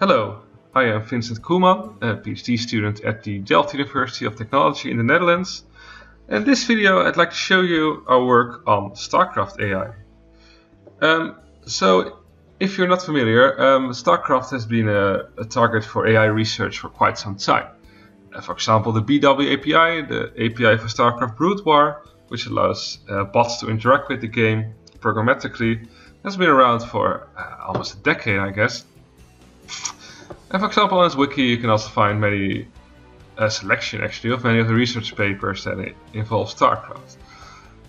Hello, I am Vincent Koeman, a PhD student at the Delft University of Technology in the Netherlands. In this video I'd like to show you our work on StarCraft AI. So if you're not familiar, StarCraft has been a target for AI research for quite some time. For example, the BW API, the API for StarCraft Brood War, which allows bots to interact with the game programmatically, has been around for almost a decade, I guess. And for example, on this wiki you can also find a selection actually of many of the research papers that involve StarCraft.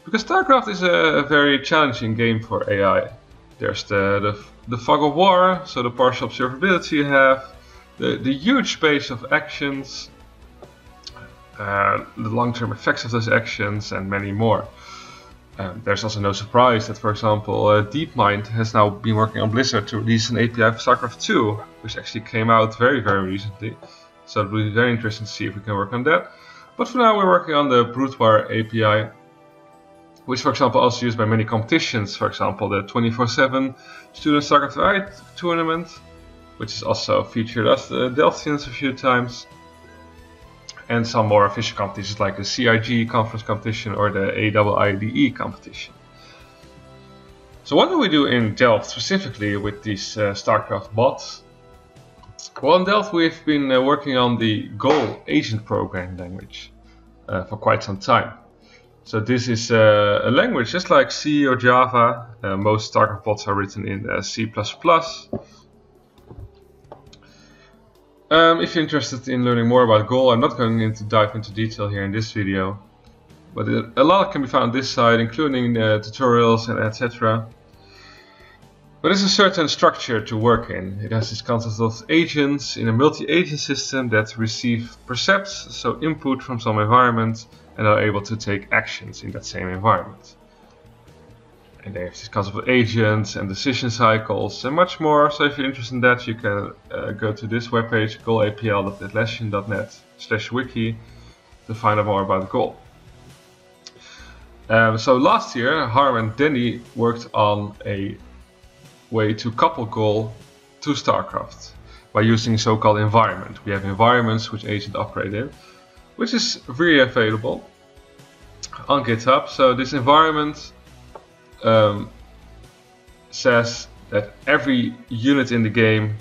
Because StarCraft is a very challenging game for AI. There's the fog of war, so the partial observability you have, the huge space of actions, the long-term effects of those actions, and many more. There's also no surprise that, for example, DeepMind has now been working on Blizzard to release an API for StarCraft 2, which actually came out very recently. So it will be very interesting to see if we can work on that. But for now we're working on the Brood War API, which for example also used by many competitions, for example the 24/7 Student StarCraft AI tournament, which is also featured as the Delft University a few times, and some more official competitions like the CIG conference competition or the AIIDE competition. So what do we do in Delft specifically with these StarCraft bots? Well, in Delft we've been working on the Go agent programming language for quite some time. So this is a language just like C or Java. Most StarCraft bots are written in C++. If you're interested in learning more about Go, I'm not going to dive into detail here in this video, but a lot can be found on this site, including tutorials and etc. But there's a certain structure to work in. It has this concept of agents in a multi-agent system that receive percepts, so input from some environment, and are able to take actions in that same environment. And there's this concept of agents and decision cycles and much more. So if you're interested in that, you can go to this webpage, goapl.atlassian.net/wiki, to find out more about Go. So last year, Harm and Danny worked on a way to couple Go to StarCraft by using so-called environment. We have environments which agents operate in, which is freely available on GitHub. So this environment says that every unit in the game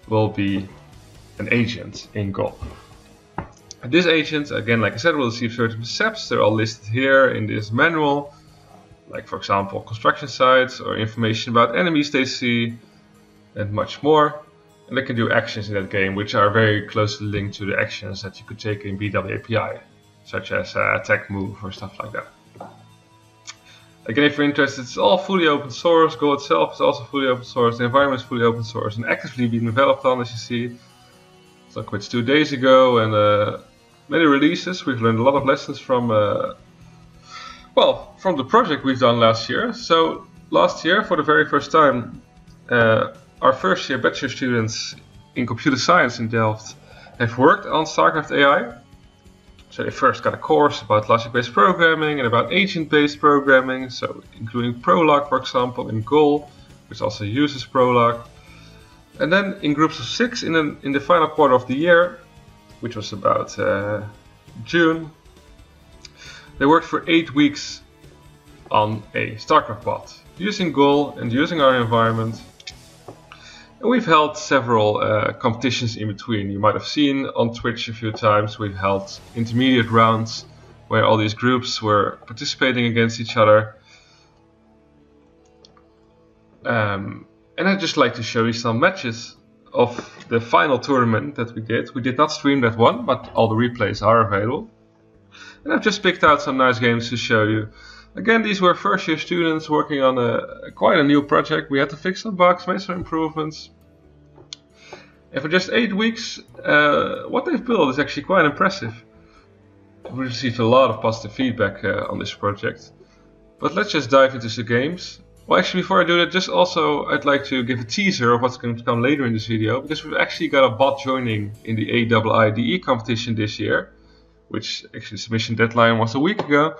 will be an agent in Go. And this agent, again, like I said, will receive certain percepts. They're all listed here in this manual, like for example construction sites or information about enemies they see and much more. And they can do actions in that game which are very closely linked to the actions that you could take in BW API, such as attack, move, or stuff like that. Again, if you're interested, it's all fully open source. Go itself is also fully open source. The environment is fully open source and actively being developed on, as you see. So quit 2 days ago, and many releases. We've learned a lot of lessons from the project we've done last year. So last year, for the very first time, our first year bachelor students in computer science in Delft have worked on StarCraft AI. So they first got a course about logic-based programming and about agent-based programming, so including Prolog, for example, in Go, which also uses Prolog. And then in groups of 6 in the final quarter of the year, which was about June, they worked for 8 weeks on a StarCraft bot, using Go and using our environment. And we've held several competitions in between. You might have seen on Twitch a few times we've held intermediate rounds where all these groups were participating against each other. And I'd just like to show you some matches of the final tournament that we did. We did not stream that one, but all the replays are available. And I've just picked out some nice games to show you. Again, these were first year students working on quite a new project. We had to fix some bugs, make some improvements. And for just 8 weeks, what they've built is actually quite impressive. We received a lot of positive feedback on this project. But let's just dive into the games. Well, actually, before I do that, I'd like to give a teaser of what's going to come later in this video, because we've actually got a bot joining in the AIIDE competition this year, which actually submission deadline was a week ago.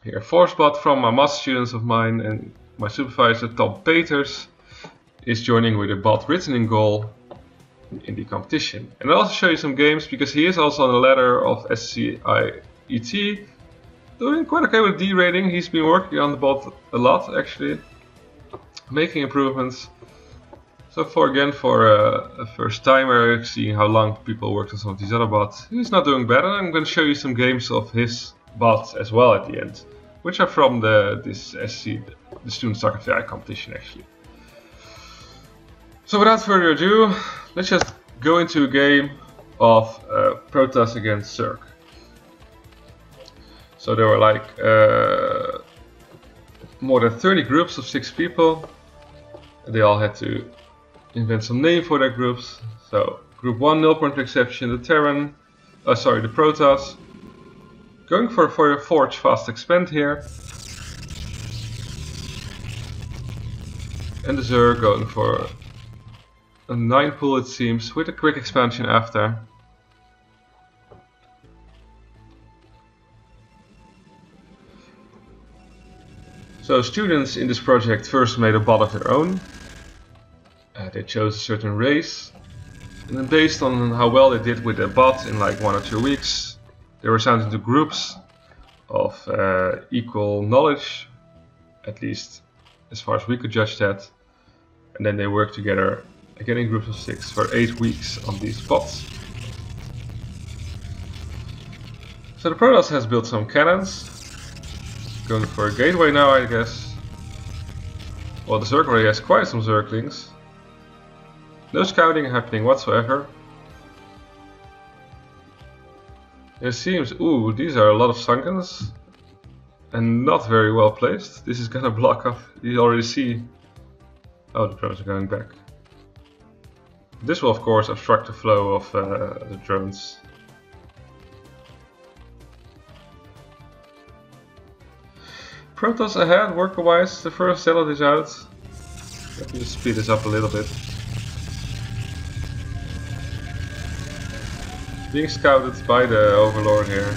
Here, ForceBot from my master students of mine and my supervisor Tom Peters is joining with a bot written in goal in the competition. And I'll also show you some games because he is also on the ladder of SSCAIT, doing quite okay with D rating. He's been working on the bot a lot actually, making improvements. So for a first timer, seeing how long people worked on some of these other bots, he's not doing bad. And I'm going to show you some games of his bots as well at the end, which are from the Student StarCraft AI competition actually. So without further ado, let's just go into a game of Protoss against Zerg. So there were like more than 30 groups of 6 people. They all had to invent some name for their groups. So group 1, 0 point exception, the Terran, the Protoss. Going for a Forge Fast Expand here. And the Zerg going for a 9 pool it seems, with a quick expansion after. So students in this project first made a bot of their own. They chose a certain race, and then based on how well they did with their bot in like 1 or 2 weeks, they were sent into groups of equal knowledge, at least as far as we could judge that, and then they worked together again in groups of 6 for 8 weeks on these bots. So the Protoss has built some cannons, going for a gateway now I guess. Well, the Zerg already has quite some Zerglings. No scouting happening whatsoever. It seems, ooh, these are a lot of Sunkens and not very well placed. This is gonna block off, you already see. Oh, the drones are going back. This will of course obstruct the flow of the drones. Protoss ahead worker wise, the first zealot is out. Let me just speed this up a little bit. Being scouted by the Overlord here.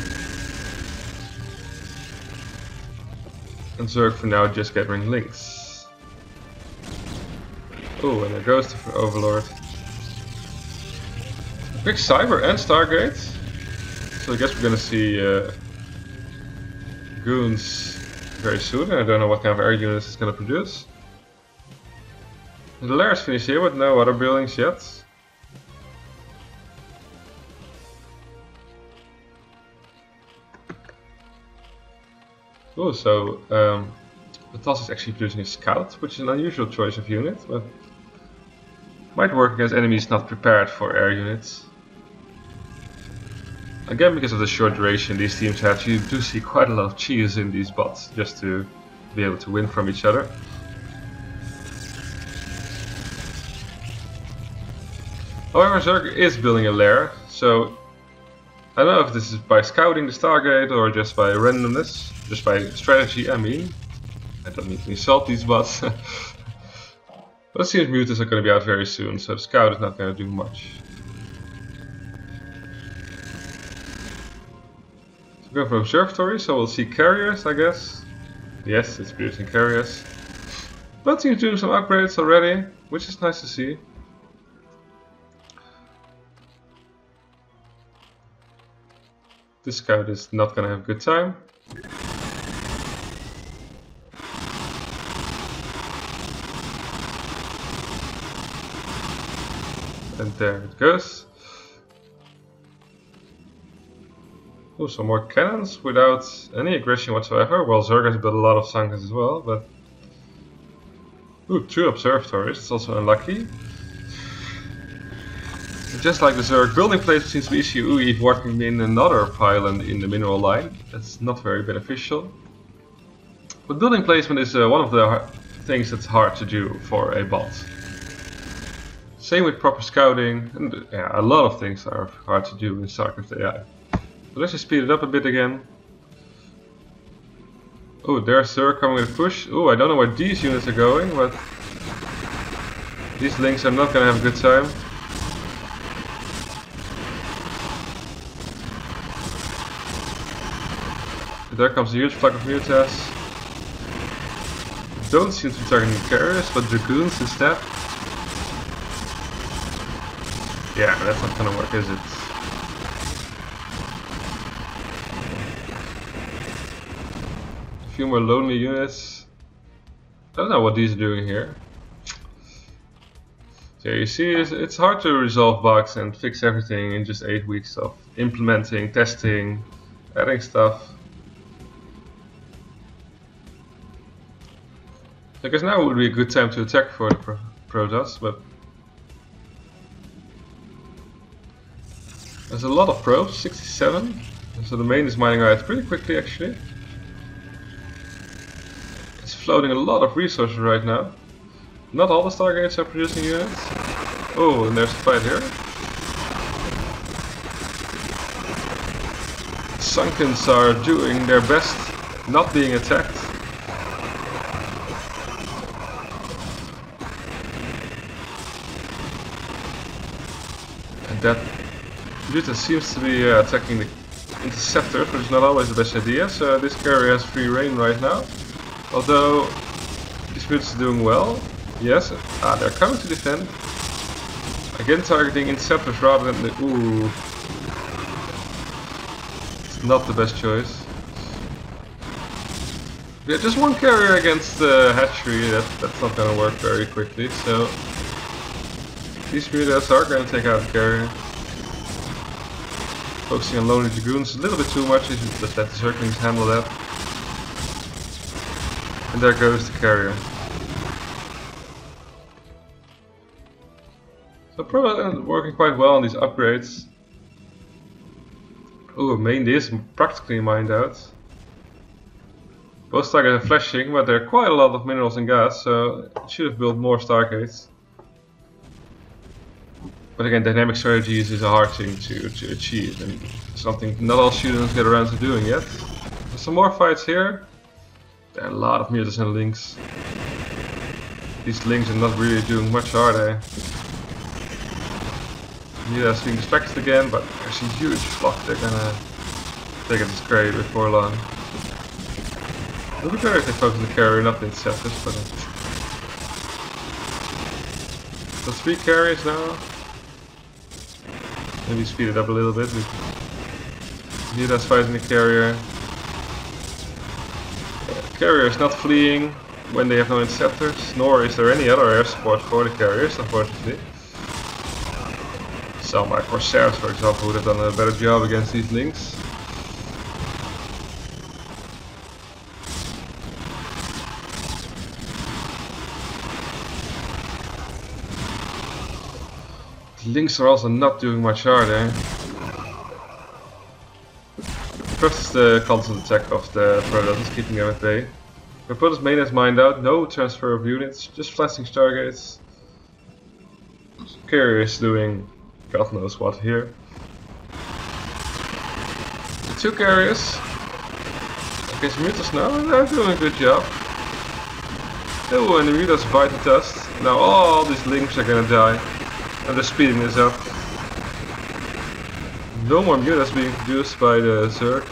And Zerg for now just gathering links. Oh, and there goes the Overlord. Quick Cyber and Stargate. So I guess we're gonna see goons very soon. I don't know what kind of air units it's gonna produce. The lair is finished here with no other buildings yet. Oh, so the TOS is actually producing a scout, which is an unusual choice of unit, but might work against enemies not prepared for air units. Again, because of the short duration these teams have, you do see quite a lot of cheese in these bots, just to be able to win from each other. However, Zerg is building a lair, so I don't know if this is by scouting the Stargate or just by randomness, just by strategy I mean. I don't mean to insult these bots. But it seems mutants are going to be out very soon, so the scout is not going to do much. So we're going for observatory, so we'll see carriers I guess. Yes, it's producing carriers. But it seems doing some upgrades already, which is nice to see. This scout is not gonna have a good time. And there it goes. Oh, some more cannons without any aggression whatsoever. Well, Zerg has built a lot of Sunkens as well, but... Ooh, 2 observatories, it's also unlucky. Just like the Zerg, building placement seems to be issue if working in another pylon in the mineral line. That's not very beneficial. But building placement is one of the things that's hard to do for a bot. Same with proper scouting, and yeah, a lot of things are hard to do in StarCraft AI. So let's just speed it up a bit again. Oh, there's Zerg coming with a push. Oh, I don't know where these units are going, but these links are not gonna have a good time. There comes a huge flock of mutas. Don't seem to be targeting carriers, but dragoons instead. Yeah, that's not gonna work, is it? A few more lonely units. I don't know what these are doing here. So you see, it's hard to resolve bugs and fix everything in just 8 weeks of implementing, testing, adding stuff. I guess now would be a good time to attack for the Protoss, but there's a lot of probes, 67. So the main is mining out pretty quickly actually. It's floating a lot of resources right now. Not all the Stargates are producing units. Oh, and there's a fight here. Sunkens are doing their best not being attacked. And that unit seems to be attacking the interceptor, which is not always the best idea. So this carrier has free reign right now. Although this unit is doing well. Yes, they're coming to defend. Again targeting interceptors rather than the... Ooh. It's not the best choice. Yeah, just one carrier against the hatchery, that's not gonna work very quickly, so... These mutants are gonna take out the carrier. Focusing on lonely dragoons a little bit too much, you should just let the Zerglings handle that. And there goes the carrier. So probably working quite well on these upgrades. Ooh, main is practically mined out. Both Stargates are flashing, but there are quite a lot of minerals and gas, so it should have built more Stargates. But again, dynamic strategies is a hard thing to achieve, and something not all students get around to doing yet. There's some more fights here. There are a lot of mutants and links. These links are not really doing much, are they? Muta's being distracted again, but there's a huge flock. They're gonna take it to carry before long. It would be better if they focus on the carrier, not the interceptors, but so 3 carriers now. Maybe speed it up a little bit. Muta's fighting the carrier. Carrier is not fleeing when they have no interceptors, nor is there any other air support for the carriers, unfortunately. Some my Corsairs, for example, would have done a better job against these links. The links are also not doing much, are they? First is the constant attack of the Protoss is keeping them at bay. The Protoss main has mined out, no transfer of units, just flashing Stargates. Carrier is doing God knows what here. The 2 carriers against mutants now, and they're doing a good job. Oh, and the mutants bite the dust. Now all these links are gonna die, and they're speeding this up. No more mutants being produced by the Zerg.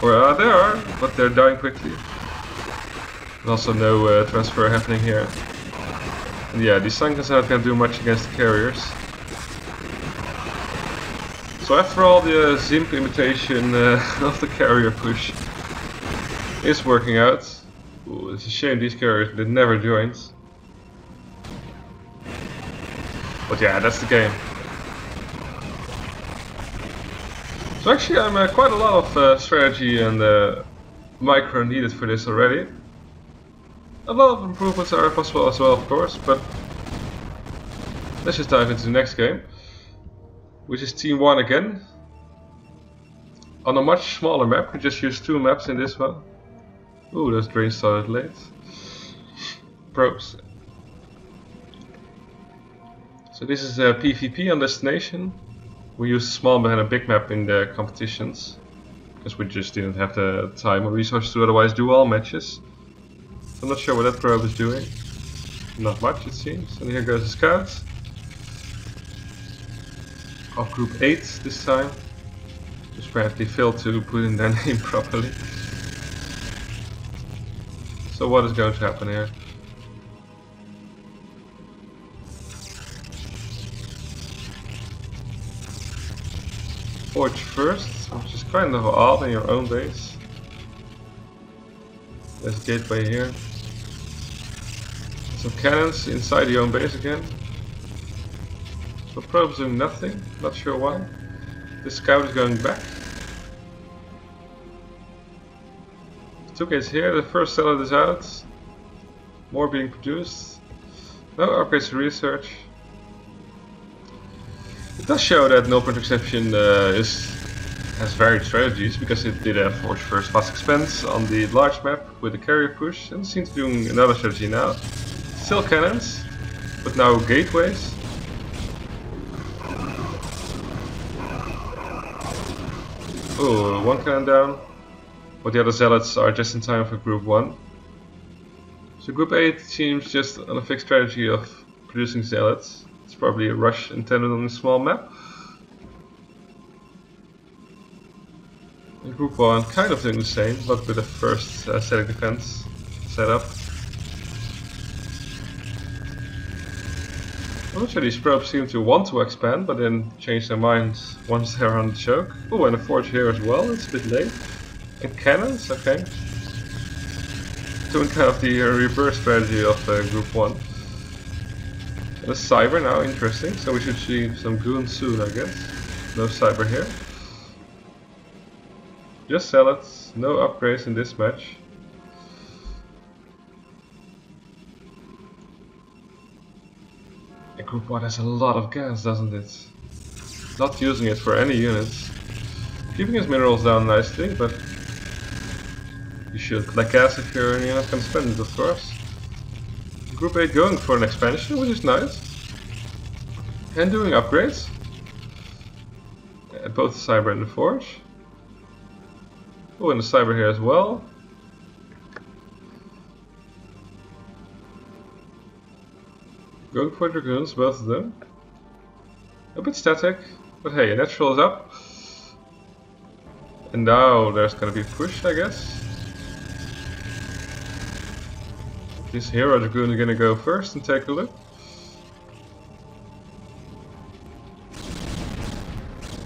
Or there are, but they're dying quickly. And also no transfer happening here. And yeah, these Sunkens are not gonna do much against the carriers. So after all, the Zimp imitation of the carrier push is working out. Ooh, it's a shame these carriers did never joined. But yeah, that's the game. So actually I'm quite a lot of strategy and micro needed for this already. A lot of improvements are possible as well, of course, but let's just dive into the next game. Which is Team 1 again. On a much smaller map, we just used 2 maps in this one. Ooh, those drains started late. Probes. So this is a PvP on destination. We used a small map and a big map in the competitions. Because we just didn't have the time or resources to otherwise do all matches. I'm not sure what that probe is doing. Not much it seems. And here goes the scouts. Of group 8 this time. Just apparently failed to put in their name properly. So what is going to happen here? forge first, which is kind of odd in your own base. There's a gateway here. Some cannons inside your own base again. So probes doing nothing, not sure why. This scout is going back. 2 gates here, the first satellite is out. More being produced. No upgrades to research. It does show that No Point Exception has varied strategies, because it did a forge first fast expense on the large map with a carrier push, and seems to be doing another strategy now. Still cannons, but now gateways. Oh, 1 cannon down. But the other zealots are just in time for group 1. So group 8 seems just on a fixed strategy of producing zealots. It's probably a rush intended on a small map. And group 1 kind of doing the same, but with the first static defense set up. I'm not sure these probes seem to want to expand, but then change their minds once they're on the choke. Oh, and a forge here as well, it's a bit late. And cannons, okay. Doing kind of the reverse strategy of group 1. And a cyber now, interesting, so we should see some goons soon, I guess. No cyber here. Just zealots, no upgrades in this match. And group 1 has a lot of gas, doesn't it? Not using it for any units. Keeping his minerals down nicely, but you should collect gas if you're not going to spend it, of course. Group 8 going for an expansion, which is nice. And doing upgrades. Both the cyber and the forge. Oh, and the cyber here as well. Going for dragoons, both of them. A bit static, but hey, a natural is up. And now there's gonna be a push, I guess. This hero dragoon is gonna go first and take a look.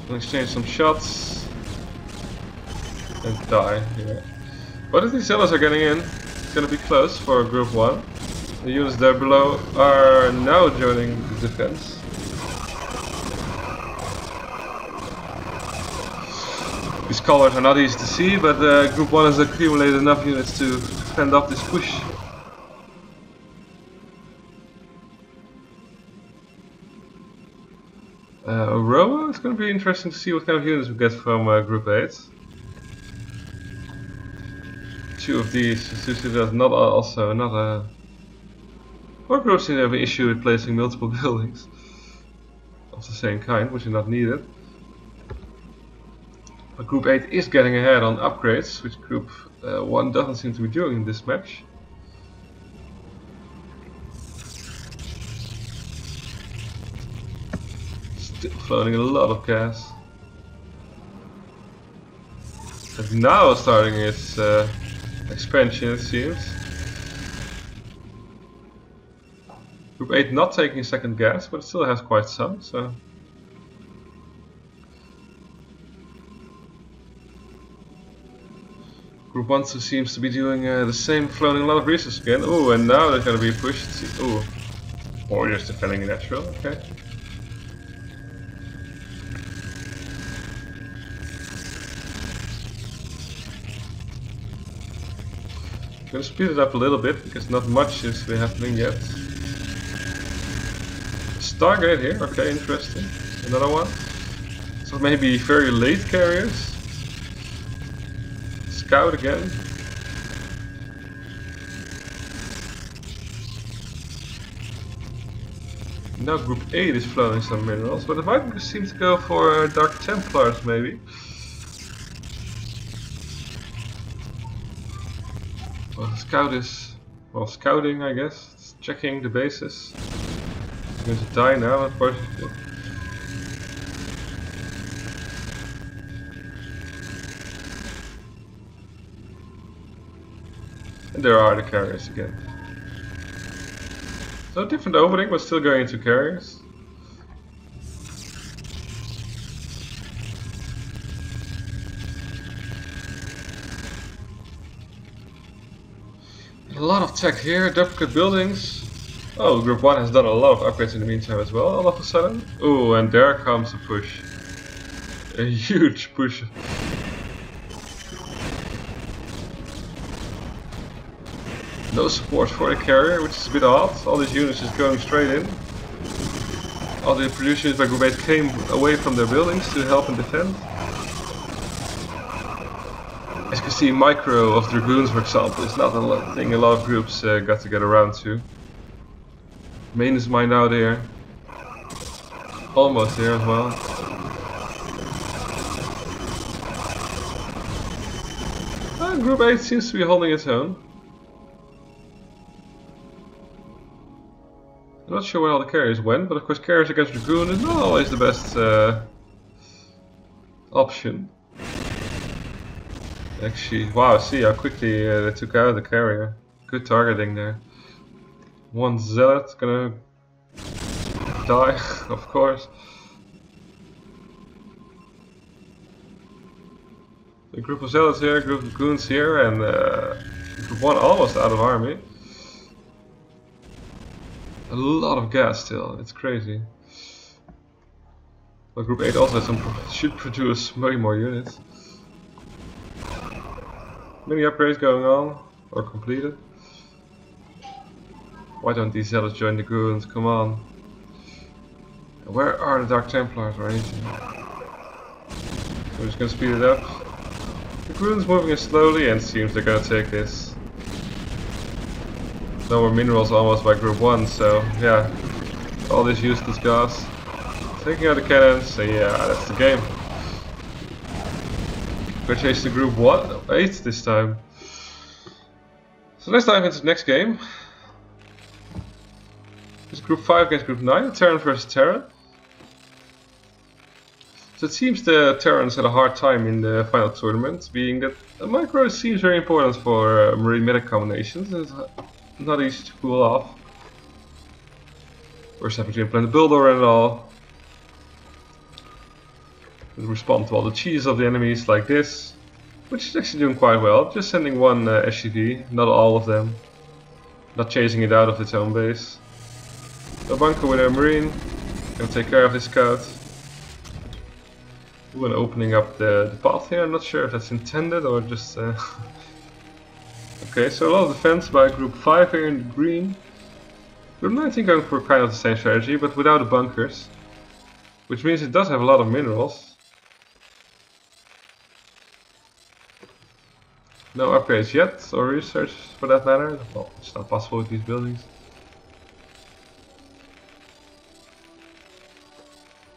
We'll exchange some shots and die. Yeah. But if these zealots are getting in, it's gonna be close for group 1. The units there below are now joining the defense. These colors are not easy to see, but group 1 has accumulated enough units to fend off this push. Robo, it's going to be interesting to see what kind of units we get from group 8. 2 of these, that's not also not a... Or groups seem to have an issue with placing multiple buildings of the same kind, which are not needed. But group 8 is getting ahead on upgrades, which group 1 doesn't seem to be doing in this match. Still floating a lot of gas. And now starting its expansion, it seems. Group 8 not taking second gas, but it still has quite some, so... Group 1 seems to be doing the same, floating a lot of resources again. Oh, and now there's going to be a push. Oh, or just defending a natural, okay. I'm going to speed it up a little bit because not much is happening yet. Stargate here, okay, interesting. Another one. So maybe very late carriers. Scout again. Now group 8 is floating some minerals, but it might seem to go for Dark Templars maybe. Well, the scout is, well, scouting I guess. It's checking the bases. It's going to die now, unfortunately. And there are the carriers again. So different opening, but still going into carriers. A lot of tech here, duplicate buildings. Oh, Group 1 has done a lot of upgrades in the meantime as well, all of a sudden. Oh, and there comes a push. A huge push. No support for the carrier, which is a bit odd. All these units just going straight in. All the producers by Group 8 came away from their buildings to help and defend. As you can see, micro of dragoons, for example, is not a thing a lot of groups got to get around to. Maintenance mine out here. Almost here as well. Group 8 seems to be holding its own. I'm not sure where all the carriers went, but of course carriers against dragoon is not always the best option. Actually, wow, see how quickly they took out the carrier. Good targeting there. One zealot gonna die, of course. A group of zealots here, a group of goons here, and group 1 almost out of army. A lot of gas still, it's crazy. But group 8 also should produce many more units. Many upgrades going on, or completed. Why don't these zealots join the goons? Come on. Where are the Dark Templars or anything? We're just gonna speed it up. The goons moving in slowly and seems they're gonna take this. No more minerals almost by group 1, so yeah. All this useless gas. Taking out the cannons, so yeah, that's the game. We're chasing group 8 this time. So let's dive into the next game. It's group 5 against group 9, Terran versus Terran. So it seems the Terrans had a hard time in the final tournament, being that micro seems very important for marine medic combinations. It's not easy to pull off. First having to implement the builder and all. Respond to all the cheese of the enemies like this, which is actually doing quite well. Just sending one SCV, not all of them. Not chasing it out of its own base. A bunker with a marine, gonna take care of this scout. Ooh, and opening up the path here. I'm not sure if that's intended or just okay, so a lot of defense by group 5 here in the green. Group 19 going for kind of the same strategy, but without the bunkers. Which means it does have a lot of minerals. No upgrades yet, or research for that matter. Well, it's not possible with these buildings.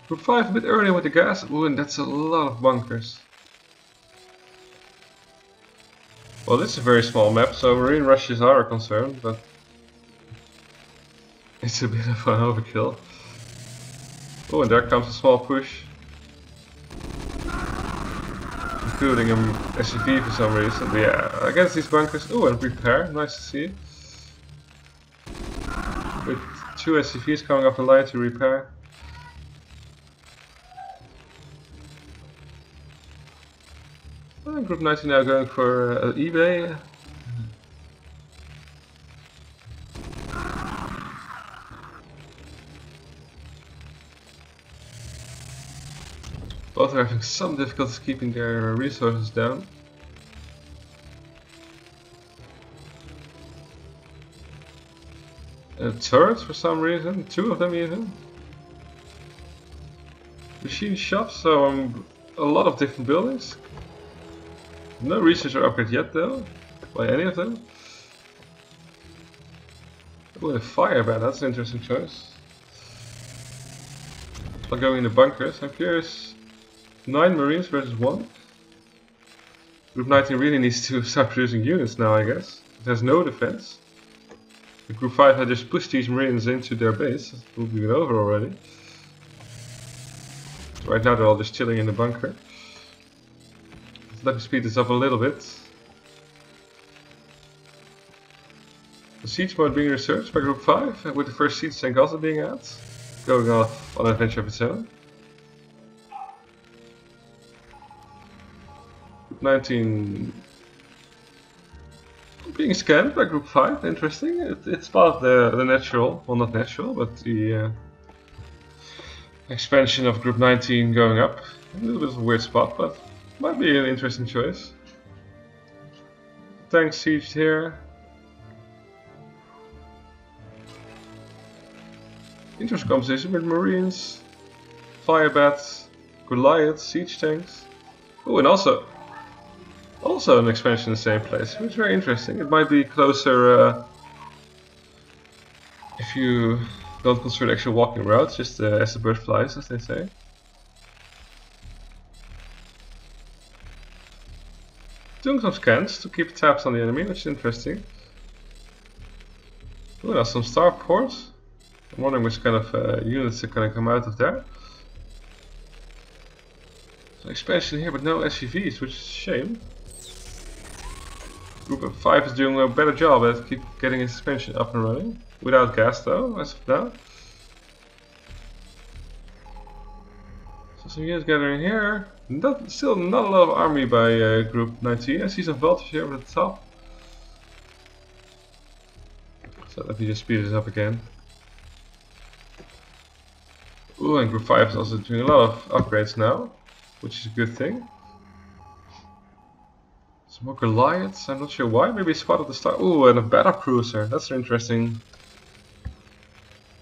Group 5 a bit early with the gas. Ooh, and that's a lot of bunkers. Well, this is a very small map, so marine rushes are a concern, but it's a bit of an overkill. Oh, and there comes a small push. Including an SCV for some reason, but yeah, against these bunkers. Oh, and repair, nice to see. With 2 SCVs coming off the line to repair. And group 19 now going for eBay. Both are having some difficulties keeping their resources down. Turrets for some reason, 2 of them even. Machine shops, so a lot of different buildings. No research or upgrade yet though, by any of them. Oh, a fire bat, that's an interesting choice. I'll go in the bunkers. I'm curious. 9 marines versus 1. Group 19 really needs to start producing units now, I guess. It has no defense. The group 5 had just pushed these marines into their base. It will be over already. Right now they're all just chilling in the bunker. Let me speed this up a little bit. The siege mode being researched by group 5, with the first siege tank also being out. Going off on an adventure of its own. 19 Being scanned by group 5, interesting. It's part of the natural, well not natural, but the expansion of group 19 going up. A little bit of a weird spot, but might be an interesting choice. Tank sieged here. Interesting composition with Marines, Fire Bats, Goliaths, Siege Tanks. Oh, and also an expansion in the same place, which is very interesting. It might be closer if you don't consider actual walking routes, just as the bird flies, as they say. Doing some scans to keep tabs on the enemy, which is interesting. Oh, now some starports. I'm wondering which kind of units are going to come out of there. So expansion here, but no SUVs, which is a shame. Group 5 is doing a better job at keep getting its expansion up and running. Without gas though, as of now. So some units gathering here. Still not a lot of army by group 19. I see some vultures here over the top. So let me just speed this up again. Ooh, and group 5 is also doing a lot of upgrades now, which is a good thing. Some more Goliaths, I'm not sure why, maybe spotted the star. Ooh, and a battle cruiser, that's an interesting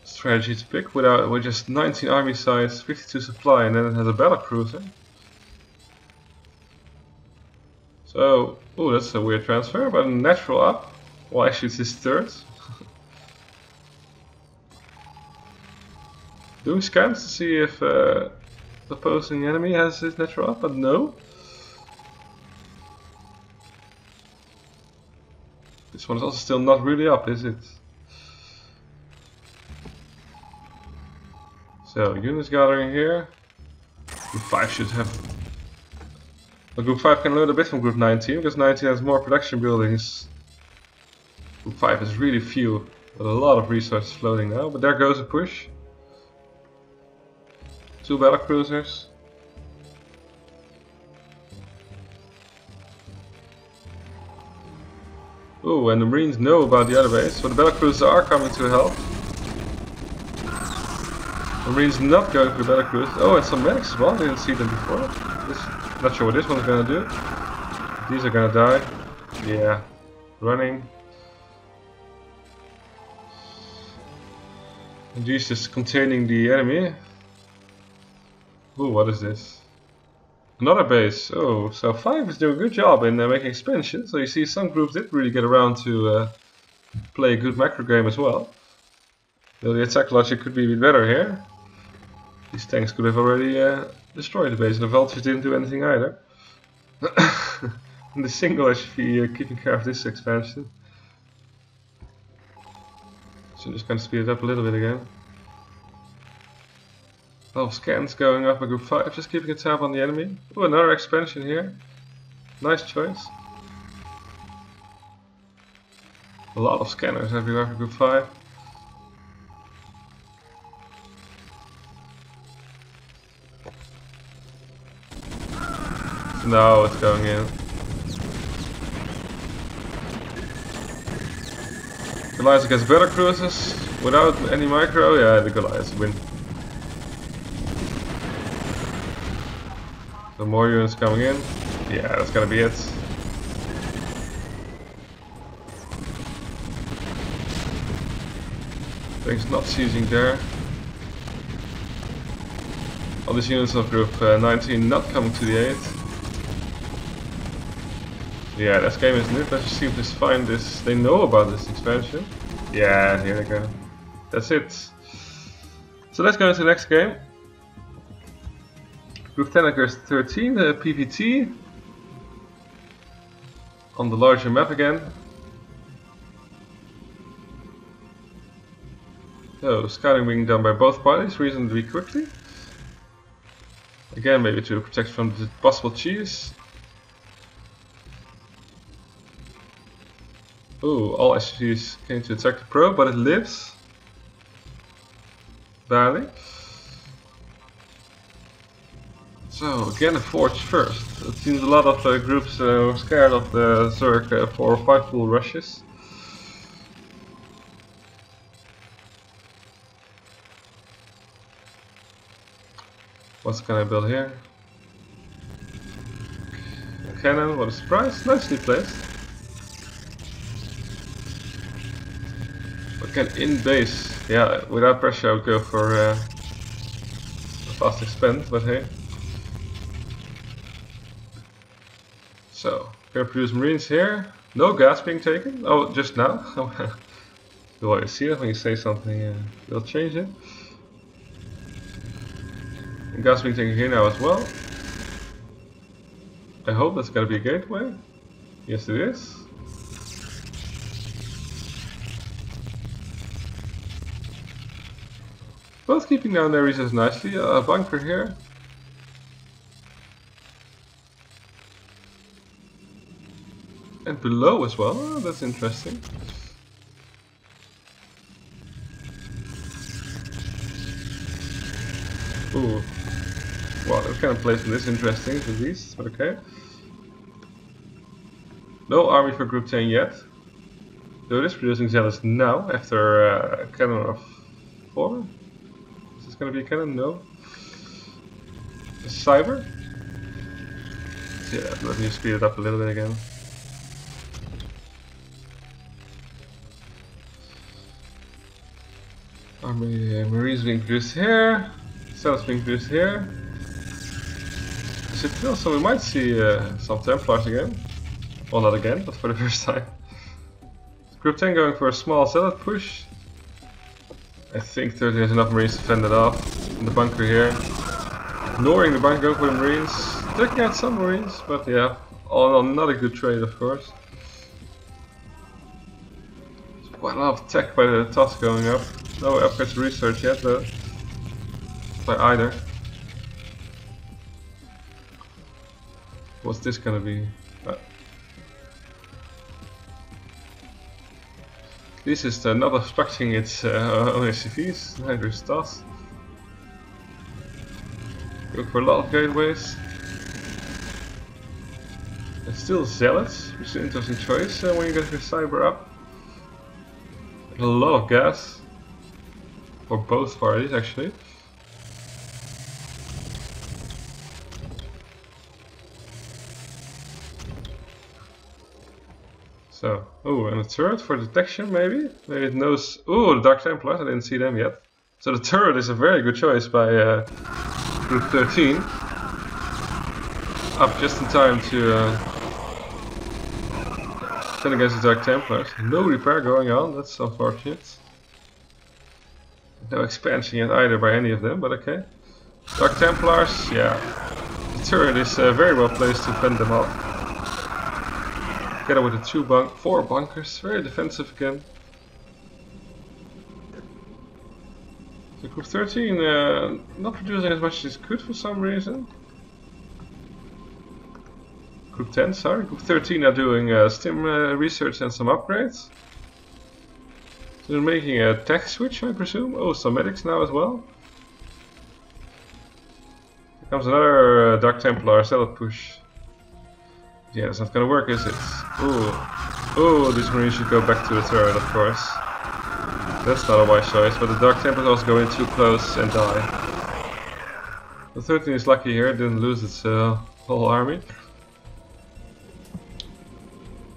strategy to pick with just 19 army size, 52 supply, and then it has a battle cruiser. So, ooh, that's a weird transfer, but a natural up. Well, actually it's his third. Doing scans to see if the opposing enemy has his natural up, but no. This one is also still not really up, is it? So, units gathering here. Group 5 should have... Well, Group 5 can learn a bit from Group 19, because 19 has more production buildings. Group 5 has really few, with a lot of resources floating now, but there goes a push. 2 battle cruisers. Oh, and the Marines know about the other base, so the battle cruisers are coming to help. The Marines not going for the battle cruisers. Oh, and some medics as well, I didn't see them before. Not sure what this one's gonna do. These are gonna die. Yeah, running. And these just containing the enemy. Ooh, what is this? Another base. Oh, so 5 is doing a good job in making expansion. So you see some groups did really get around to play a good macro game as well. Though the attack logic could be a bit better here. These tanks could have already destroyed the base, and the vultures didn't do anything either. And the single should be keeping care of this expansion. So I'm just going to speed it up a little bit again. Oh, scans going up by group 5, just keeping a tab on the enemy. Oh, another expansion here. Nice choice. A lot of scanners everywhere for group 5. No, it's going in. Goliaths against better cruisers without any micro. Yeah, the Goliaths win. So more units coming in. Yeah, that's gonna be it. Things not seizing there. All these units of group 19 not coming to the aid. Yeah, this game isn't it? Let's just see if they find this. They know about this expansion. Yeah, here they go. That's it. So let's go into the next game. Group 10 against 13, the PVT. On the larger map again. So, scouting being done by both parties reasonably quickly. Again, maybe to protect from the possible cheese. Ooh, all SUVs came to attack the probe, but it lives. Barely. So again a forge first. It seems a lot of groups were scared of the Zerg 4 or 5 pool rushes. What can I build here? A cannon, what a surprise, nicely placed. Again in base, yeah, without pressure I would go for a fast expand, but hey. So, gonna produce marines here. No gas being taken. Oh, just now. You always see it when you say something, you'll change it. And gas being taken here now as well. I hope that's gonna be a gateway. Yes, it is. Both keeping down their resources nicely. A bunker here. And below as well. Oh, that's interesting. Ooh. Well, that kind of placement is interesting at least, but okay. No army for group 10 yet. Though it is producing zealots now after a cannon of 4. Is this going to be a cannon? No. A cyber? Yeah, let me speed it up a little bit again. Army marines being produced here. Zealots being produced here. So we might see some Templars again. Well, not again, but for the first time. Group 10 going for a small zealot push. I think 30 has enough marines to fend it off. In the bunker here. Ignoring the bunker, going for the marines. Taking out some marines, but yeah, all in all, not a good trade, of course. There's quite a lot of tech by the TOS going up. No upgrades to research yet, though. By either. What's this gonna be? This is not obstructing its own SCVs, neither is TOS. Go for a lot of gateways. And still zealots, which is an interesting choice when you get your cyber up. And a lot of gas. For both parties actually. So, oh, and a turret for detection maybe? Maybe it knows... Oh, the Dark Templars, I didn't see them yet. So the turret is a very good choice by Group 13. Up just in time to defend against the Dark Templars. No repair going on, that's unfortunate. No expansion yet either by any of them, but okay. Dark Templars, yeah. The turret is very well placed to fend them off. Together with the 4 bunkers, very defensive again. So Group 13 not producing as much as it could for some reason. Group 10, sorry. Group 13 are doing stim research and some upgrades. So they're making a tech switch, I presume. Oh, some medics now as well. Here comes another Dark Templar zealot push. Yeah, that's not gonna work, is it? Ooh. Oh, these marines should go back to the turret, of course. That's not a wise choice, but the Dark Templars also go in too close and die. The 13 is lucky here, didn't lose its whole army.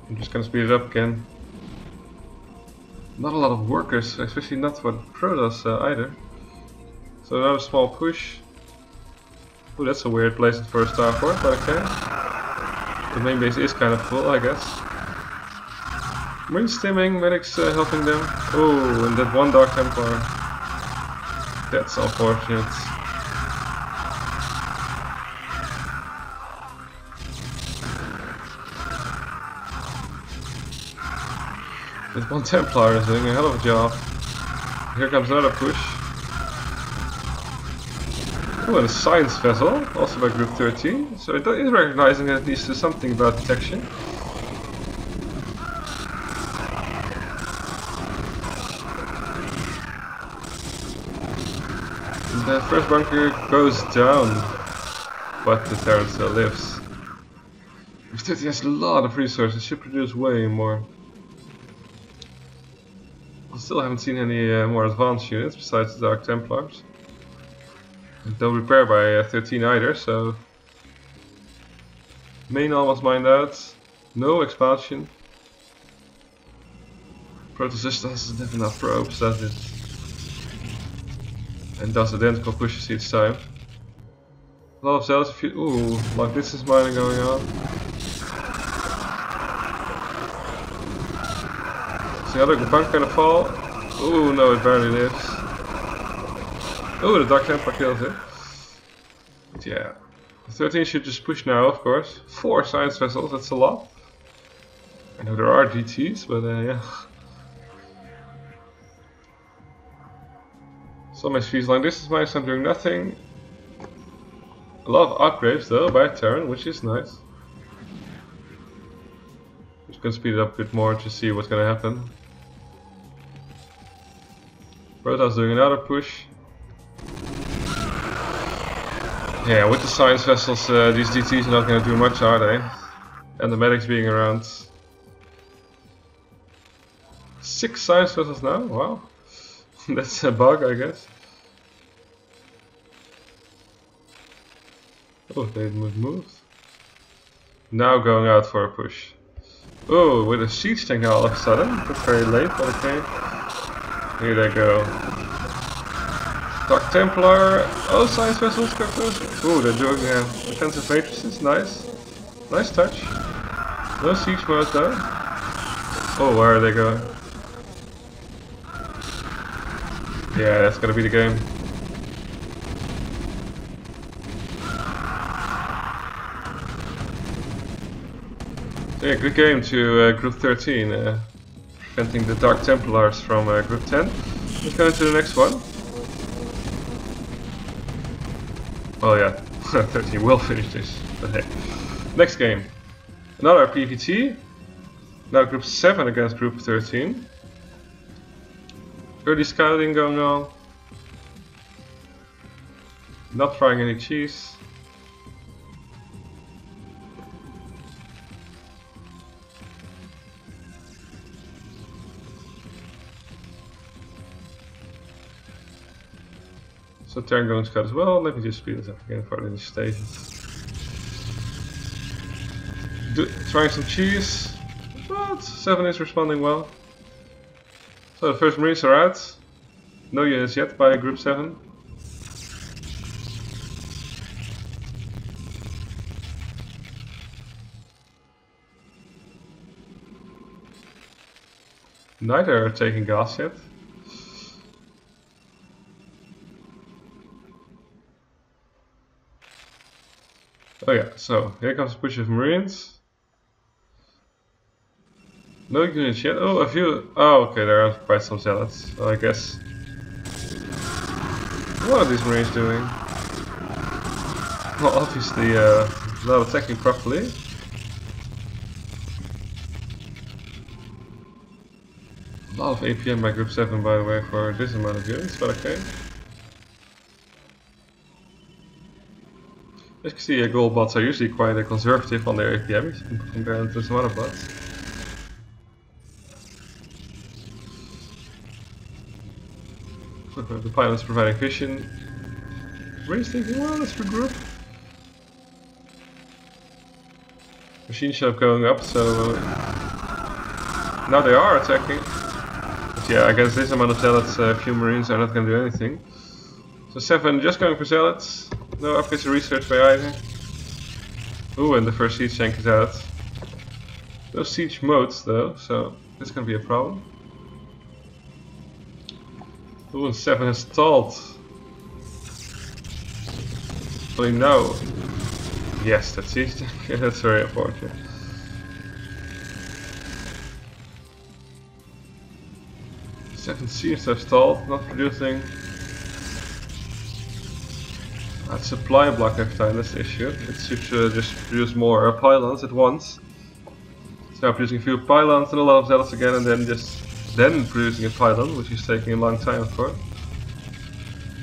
I'm just gonna speed it up again. Not a lot of workers, especially not for Protoss either. So another small push. Oh, that's a weird place for a starport, but okay. The main base is kind of full, I guess. Marine stimming, medics helping them. Oh, and that one Dark Templar. That's unfortunate. That one Templar is doing a hell of a job. Here comes another push. Oh, and a science vessel, also by Group 13. So it is recognizing that it needs to do something about detection. And the first bunker goes down. but the Terran still lives. If it has a lot of resources, it should produce way more. I still haven't seen any more advanced units besides the Dark Templars. And no repair by 13 either, so... Main almost mined out. No expansion. Protosys doesn't have enough probes, does it? And does identical pushes each time. A lot of zealots, ooh, long distance mining going on. Is the other bunk gonna fall? Ooh, no, it barely lives. Ooh, the Dark Templar kills it. But yeah. 13 should just push now, of course. 4 science vessels, that's a lot. I know there are DTs, but yeah. Some SVs long distance mines are doing nothing. A lot of upgrades though by Terran, which is nice. Just gonna speed it up a bit more to see what's gonna happen. Protoss doing another push. Yeah, with the science vessels, these DTs are not gonna do much, are they? And the medics being around. 6 science vessels now? Wow. That's a bug, I guess. Oh, they moved. Now going out for a push. Oh, with a siege tank now all of a sudden. That's very late, but okay. Here they go. Dark Templar. Oh, science vessels got close. Oh, they're doing defensive matrices. Nice. Nice touch. No siege mode though. Oh, where are they going? Yeah, that's gonna be the game. Yeah, good game to Group 13, preventing the Dark Templars from Group 10. Let's go into the next one. Oh yeah, 13 will finish this, but hey. Next game. Another PvT. Now Group 7 against Group 13. Early scouting going on. Not trying any cheese. So Terran going scout as well. Let me just speed this up again for the stations. Trying some cheese, but 7 is responding well. So the first Marines are out. No units yet by Group 7. Neither are taking gas yet. Oh yeah, so here comes a push of Marines. No units yet. Oh, a few. Oh, okay, there are quite some zealots. So I guess. What are these Marines doing? Well, obviously, not attacking properly. A lot of APM by Group 7, by the way, for this amount of units, but okay. As you can see, gold bots are usually quite conservative on their APM compared to some other bots. The pilot's providing vision. Marines thinking, well, let's regroup. Machine shop going up, so now they are attacking. But yeah, I guess this amount of zealots, a few Marines are not going to do anything. So 7 just going for zealots. No upgrades to research by either. Ooh, and the first siege tank is out. No siege modes though, so that's going to be a problem. Ooh, and 7 has stalled. Only no. Yes, that's siege tank. Yeah, that's very unfortunate. Seven seems to have stalled, not producing. That supply block every time that's the issue. It should just produce more pylons at once. It's now producing a few pylons and a lot of zealots again, and then producing a pylon, which is taking a long time, of course.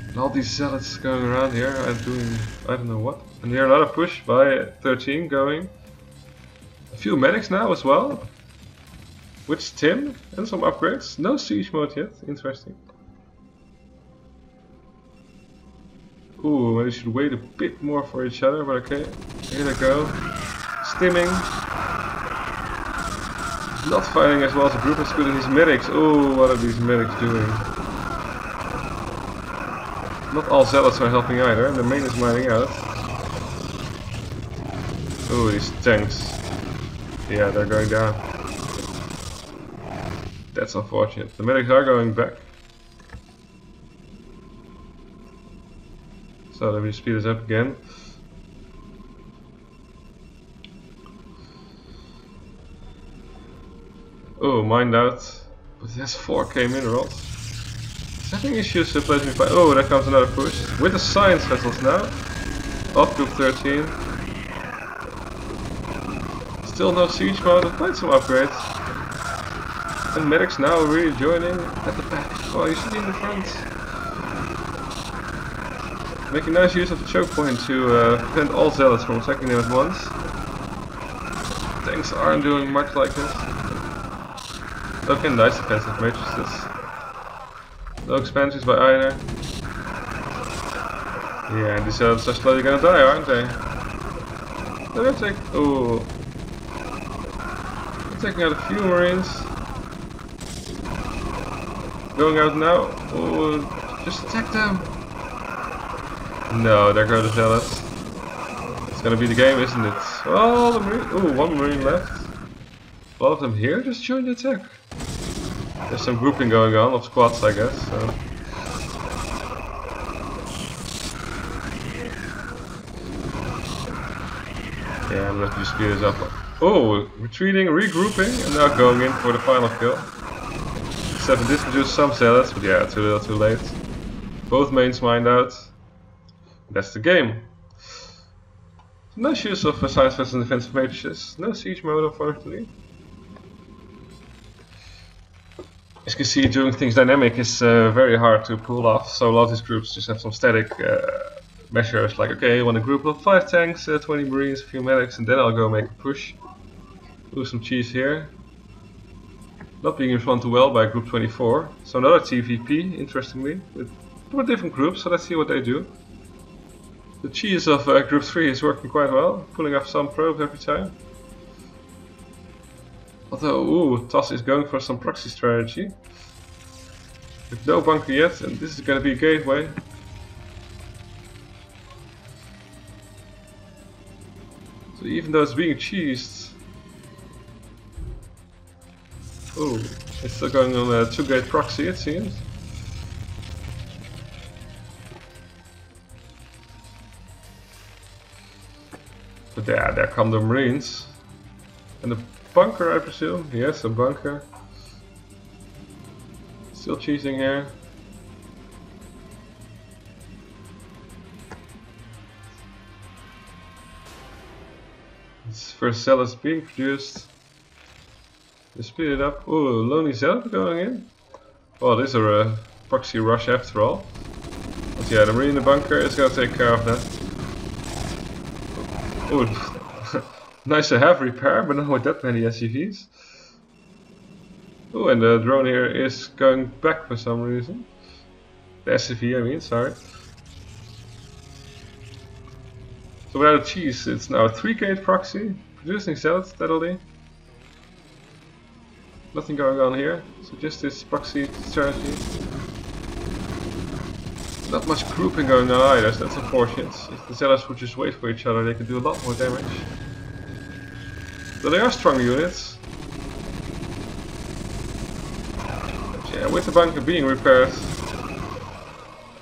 And all these zealots going around here are doing I don't know what. And here another push by 13 going. A few medics now as well. With Tim and some upgrades. No siege mode yet, interesting. Ooh, maybe should wait a bit more for each other, but okay. Here they go. Stimming. Not fighting as well as a group as good as these medics. Ooh, what are these medics doing? Not all zealots are helping either, and the main is mining out. Ooh, these tanks. Yeah, they're going down. That's unfortunate. The medics are going back. So let me speed this up again. Oh, mined out. But it has 4k minerals. Setting issues placing me by. Oh, there comes another push. With the science vessels now. Up group 13. Still no siege mode, but quite some upgrades. And medics now really joining at the back. Oh, you should be in the front. Making nice use of the choke point to prevent all zealots from attacking them at once. Tanks aren't doing much like this. Okay, nice defensive matrices. No expansions by either. Yeah, and these zealots are slowly gonna die, aren't they? They're taking. Oh. They're taking out a few marines. Going out now. Oh, just attack them. No, there go the zealots. It's gonna be the game, isn't it? Oh, the marine. Oh, one marine left. A lot of them here just joined the attack. There's some grouping going on of squads, I guess. So. Yeah, let me speed this up. Oh, retreating, regrouping, and now going in for the final kill. 7 did produce some zealots, but yeah, too little, too late. Both mains mined out. That's the game. Nice use of science vessels and defensive matrices. No siege mode, unfortunately. As you can see, doing things dynamic is very hard to pull off. So a lot of these groups just have some static measures, like okay, I want a group of 5 tanks, 20 marines, a few medics, and then I'll go make a push. Lose some cheese here. Not being responded to well by group 24. So another TVP, interestingly, with different groups. So let's see what they do. The cheese of group 3 is working quite well, pulling off some probes every time. Although, ooh, TOS is going for some proxy strategy. With no bunker yet, and this is going to be a gateway. So even though it's being cheesed... Ooh, it's still going on a 2-gate proxy, it seems. But yeah, there come the marines. And the bunker, I presume. Yes, a bunker. Still cheesing here. This first cell is being produced. Let's speed it up. Ooh, lonely zealot going in. Well, this is a proxy rush after all. But yeah, the marine in the bunker is gonna take care of that. Ooh, nice to have repair, but not with that many SCVs. Oh, and the drone here is going back for some reason. The SCV, I mean, sorry. So without a cheese, it's now a 3-gate proxy, producing zealots steadily. Nothing going on here, so just this proxy strategy. Not much grouping going on either, so that's unfortunate. If the zealots would just wait for each other, they could do a lot more damage. So they are strong units. But yeah, with the bunker being repaired,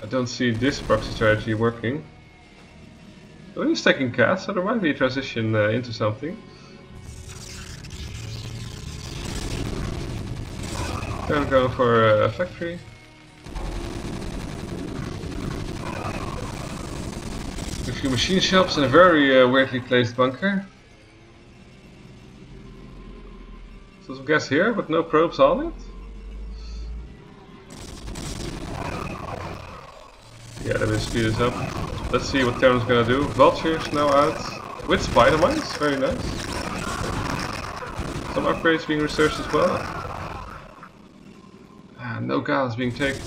I don't see this proxy strategy working. So it is taking cast, so there might be a transition into something. Then go for a factory. A few machine shops and a very weirdly placed bunker. So some gas here, but no probes on it. Yeah, let me speed this up. Let's see what Terran's gonna do. Vulture's now out with spider mines, very nice. Some upgrades being researched as well. No gas being taken.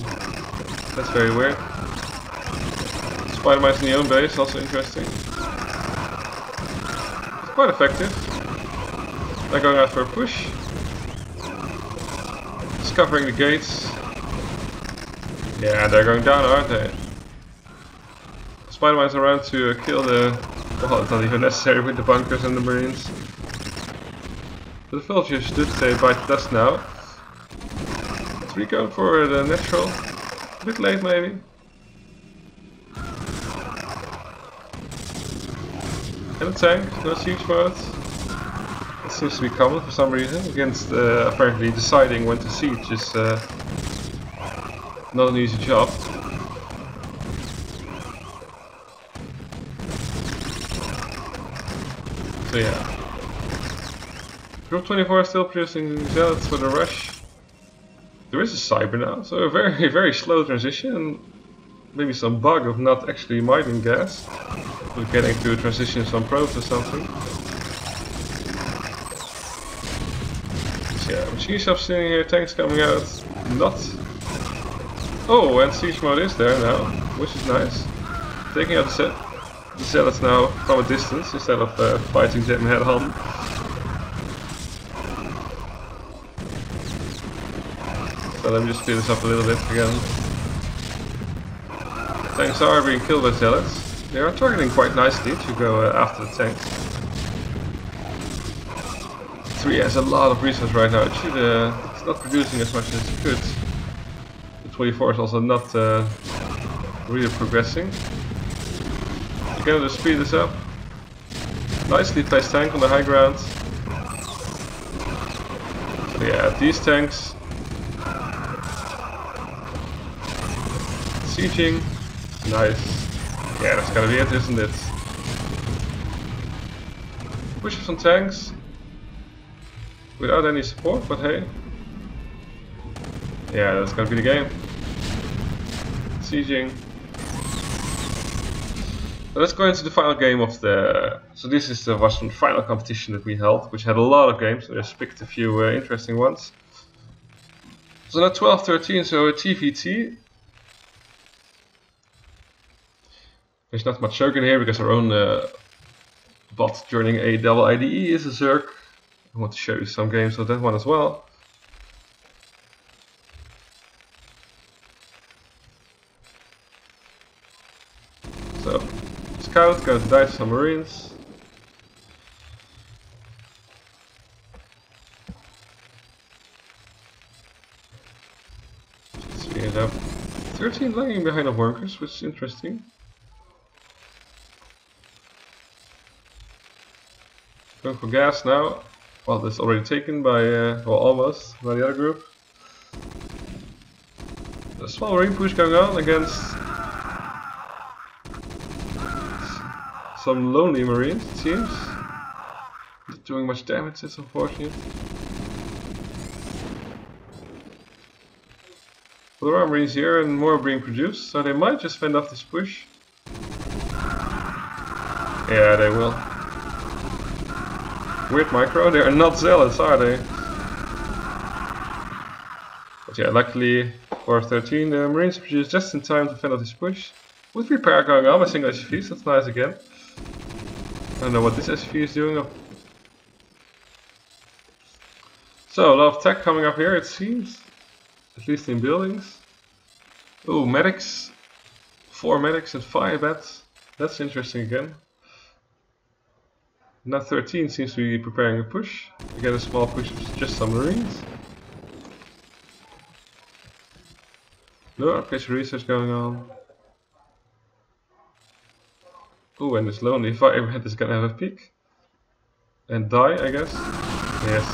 That's very weird. Spider mines in the own base, also interesting. It's quite effective. They're going out for a push. Discovering the gates. Yeah, they're going down, aren't they? Spider mines around to kill the... Well, it's not even necessary with the bunkers and the marines. But the villagers did say bite the dust now. 3 going for the natural. A bit late maybe. And a tank, no siege mode. It seems to be common for some reason. Against apparently deciding when to siege is not an easy job. So yeah. Group 24 is still producing zealots for the rush. There is a cyber now, so a very, very slow transition. And maybe some bug of not actually mining gas. We're getting to transition some probes or something. So yeah, machine shops sitting here, tanks coming out. Not. Oh, and siege mode is there now, which is nice. Taking out the zealots now from a distance instead of fighting them head on. So let me just speed this up a little bit again. Tanks are being killed by zealots. They are targeting quite nicely to go after the tanks. 3 has a lot of resources right now. It should, it's not producing as much as it could. The 24 is also not really progressing. Again, to speed this up. Nicely placed tank on the high ground. So yeah, these tanks. Sieging. Nice. Yeah, that's gonna be it, isn't it? Pushing some tanks. Without any support, but hey. Yeah, that's gonna be the game. Sieging. So let's go into the final game of the... So this is the final competition that we held, which had a lot of games. So I just picked a few interesting ones. So now 12-13, so a TVT. There's not much Zerg in here because our own bot joining a double IDE is a Zerg. I want to show you some games of that one as well. So, Scout goes to dive some marines. Speed it up. 13 lagging behind the workers, which is interesting. Going for gas now. Well, that's already taken by, well, almost by the other group. A small marine push going on against some lonely marines, it seems. Not doing much damage, it's unfortunate. Well, there are marines here and more being produced, so they might just fend off this push. Yeah, they will. Weird micro, they are not zealots, are they? But yeah, luckily for 13, the marines produced just in time to fend off this push. With repair going on by single SCVs, that's nice again. I don't know what this SCV is doing. So, a lot of tech coming up here, it seems. At least in buildings. Oh, medics. 4 medics and 5 bats. That's interesting again. Now 13 seems to be preparing a push. Again, a small push with just some marines. No application research going on. Oh, and this lonely firebat is gonna have a peek. And die, I guess. Yes.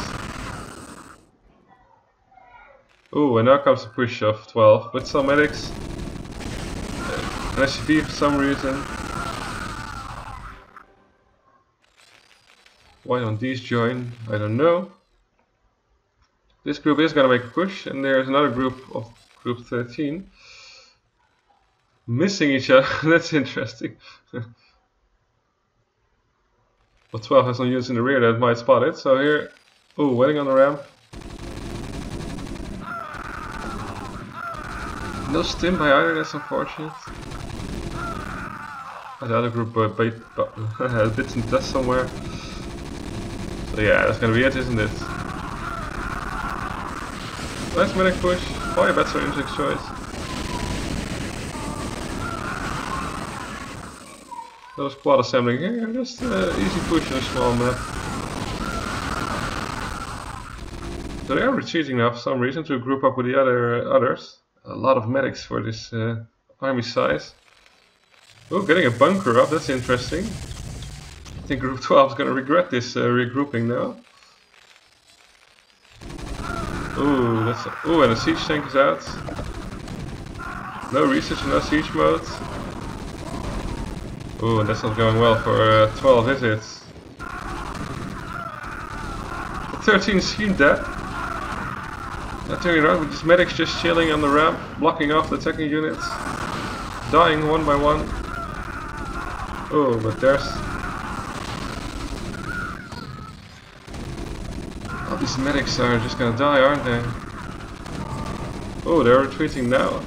Oh, and now comes a push of 12 with some medics. An SCV for some reason. Why don't these join? I don't know. This group is gonna make a push, and there's another group of group 13. missing each other. That's interesting. Well, 12 has some units in the rear that might spot it. So here, oh, waiting on the ramp. No stim by either, that's unfortunate. The other group has bits and dust somewhere. So yeah, that's gonna be it, isn't it? Nice medic push. Probably a better insect choice. Little squad assembling here, just easy push on a small map. So they are retreating now for some reason to group up with the others. A lot of medics for this army size. Oh, getting a bunker up, that's interesting. I think Group 12 is going to regret this regrouping now. Ooh, and the siege tank is out. No research and no siege mode. Ooh, and that's not going well for 12, is it? The 13 seemed dead. Now turning around with these medics just chilling on the ramp, blocking off the attacking units. Dying one by one. Oh, but there's... Oh, these medics are just gonna die, aren't they? Oh, they're retreating now.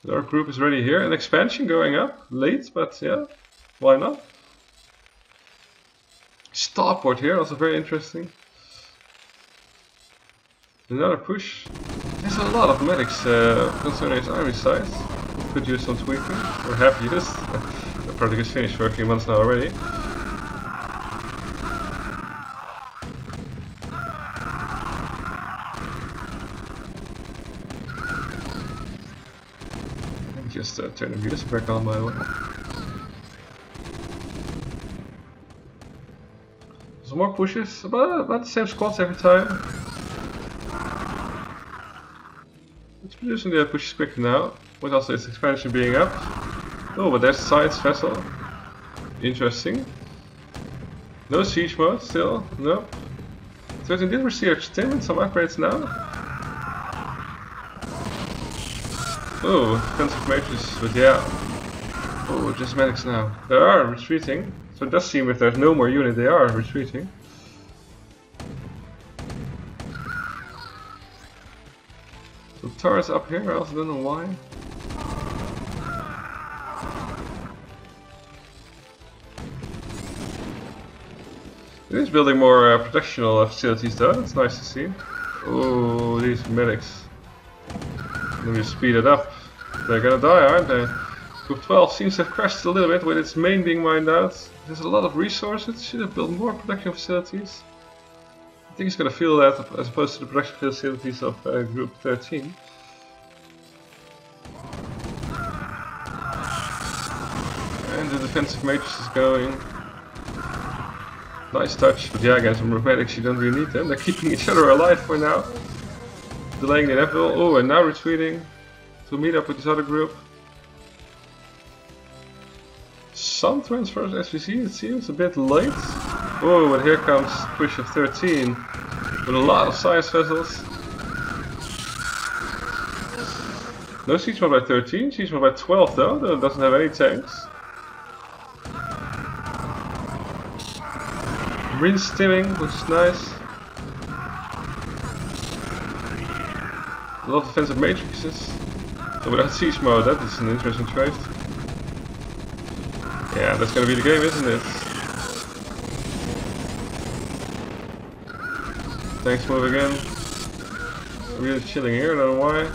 Our group is ready here. An expansion going up. Late, but yeah, why not? Starport here, also very interesting. Another push. There's a lot of medics concerning his army size. Could use some tweaking, or have used. The project is finished for a few months now already. Just turn the music back on, by the way. Some more pushes, about the same squads every time. It's producing the pushes quicker now, with also its expansion being up. Oh, but there's a science vessel. Interesting. No siege mode still, no. 13 did receive Stim and some upgrades now. Oh, defensive matrix, but yeah. Oh, just medics now. They are retreating. So it does seem if there's no more unit, they are retreating. So turrets up here, I also don't know why. It is building more protectional facilities though, that's nice to see. Oh, these medics. Let me speed it up. They're gonna die, aren't they? Group 12 seems to have crashed a little bit with its main being mined out. There's a lot of resources, should have built more production facilities. I think it's gonna feel that as opposed to the production facilities of Group 13. And the defensive matrix is going. Nice touch, but yeah, against some medics you don't really need them. They're keeping each other alive for now. Delaying the inevitable. Oh, and now retreating to meet up with this other group. Some transfers SVC, it seems a bit late. Oh, but here comes push of 13 with a lot of science vessels. No siege mode by 13, siege mode by 12 though, that doesn't have any tanks. Marine stimming, which is nice. A lot of defensive matrices. So without siege mode, that is an interesting choice. Yeah, that's gonna be the game, isn't it? Tanks move again. Really chilling here, I don't know why.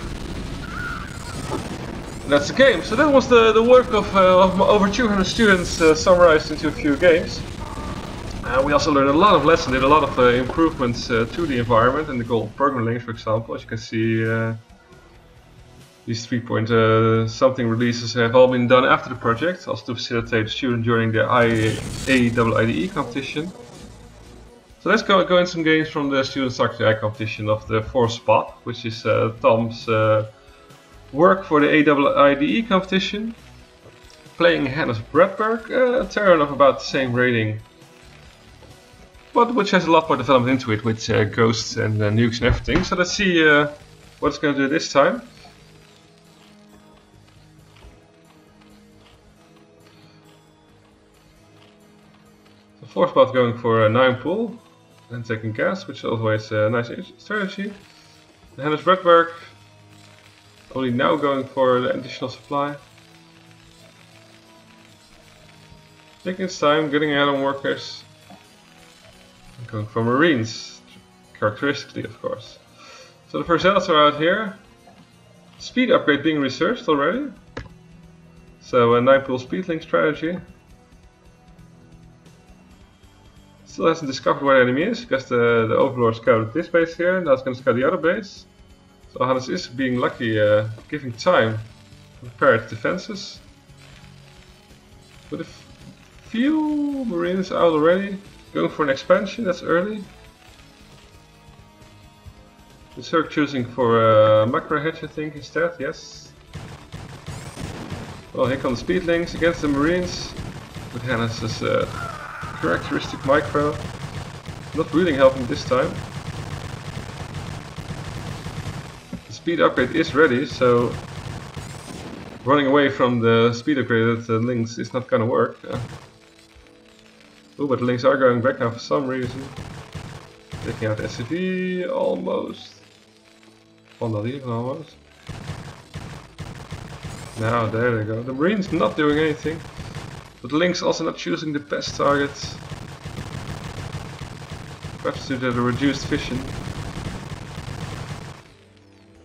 And that's the game. So that was the work of over 200 students summarized into a few games. We also learned a lot of lessons, did a lot of improvements to the environment and the goal programming links, for example. As you can see, these 3-point-something releases have all been done after the project, also to facilitate students during the AIIDE competition. So let's go in some games from the Student StarCraft AI competition of the ForceBot, which is Tom's work for the AIIDE competition. Playing Hannes Bradberg, a Terran of about the same rating, but which has a lot more development into it with ghosts and nukes and everything. So let's see what it's going to do this time. ForceBot going for a 9 pull and taking gas, which is always a nice strategy. The Hennis Redberg only now going for the additional supply. Taking its time, getting ahead on workers. And going for Marines, characteristically of course. So the first zealots are out here. Speed upgrade being researched already. So a 9 pull speed link strategy. Still hasn't discovered where the enemy is because the Overlord scouted this base here. Now it's going to scout the other base. So Hannes is being lucky, giving time to prepare its defenses. With a few Marines out already, going for an expansion, that's early. The Zerg choosing for a macro hedge, I think, instead, yes. Well, here come the speed links against the Marines. With Hannes' characteristic micro. Not really helping this time. Speed upgrade is ready, so running away from the speed upgraded links is not gonna work. Oh, but the links are going back now for some reason. Taking out SCV almost. Well, not even almost. Now there they go. The Marines not doing anything, but the links also not choosing the best targets. Perhaps due to the reduced vision.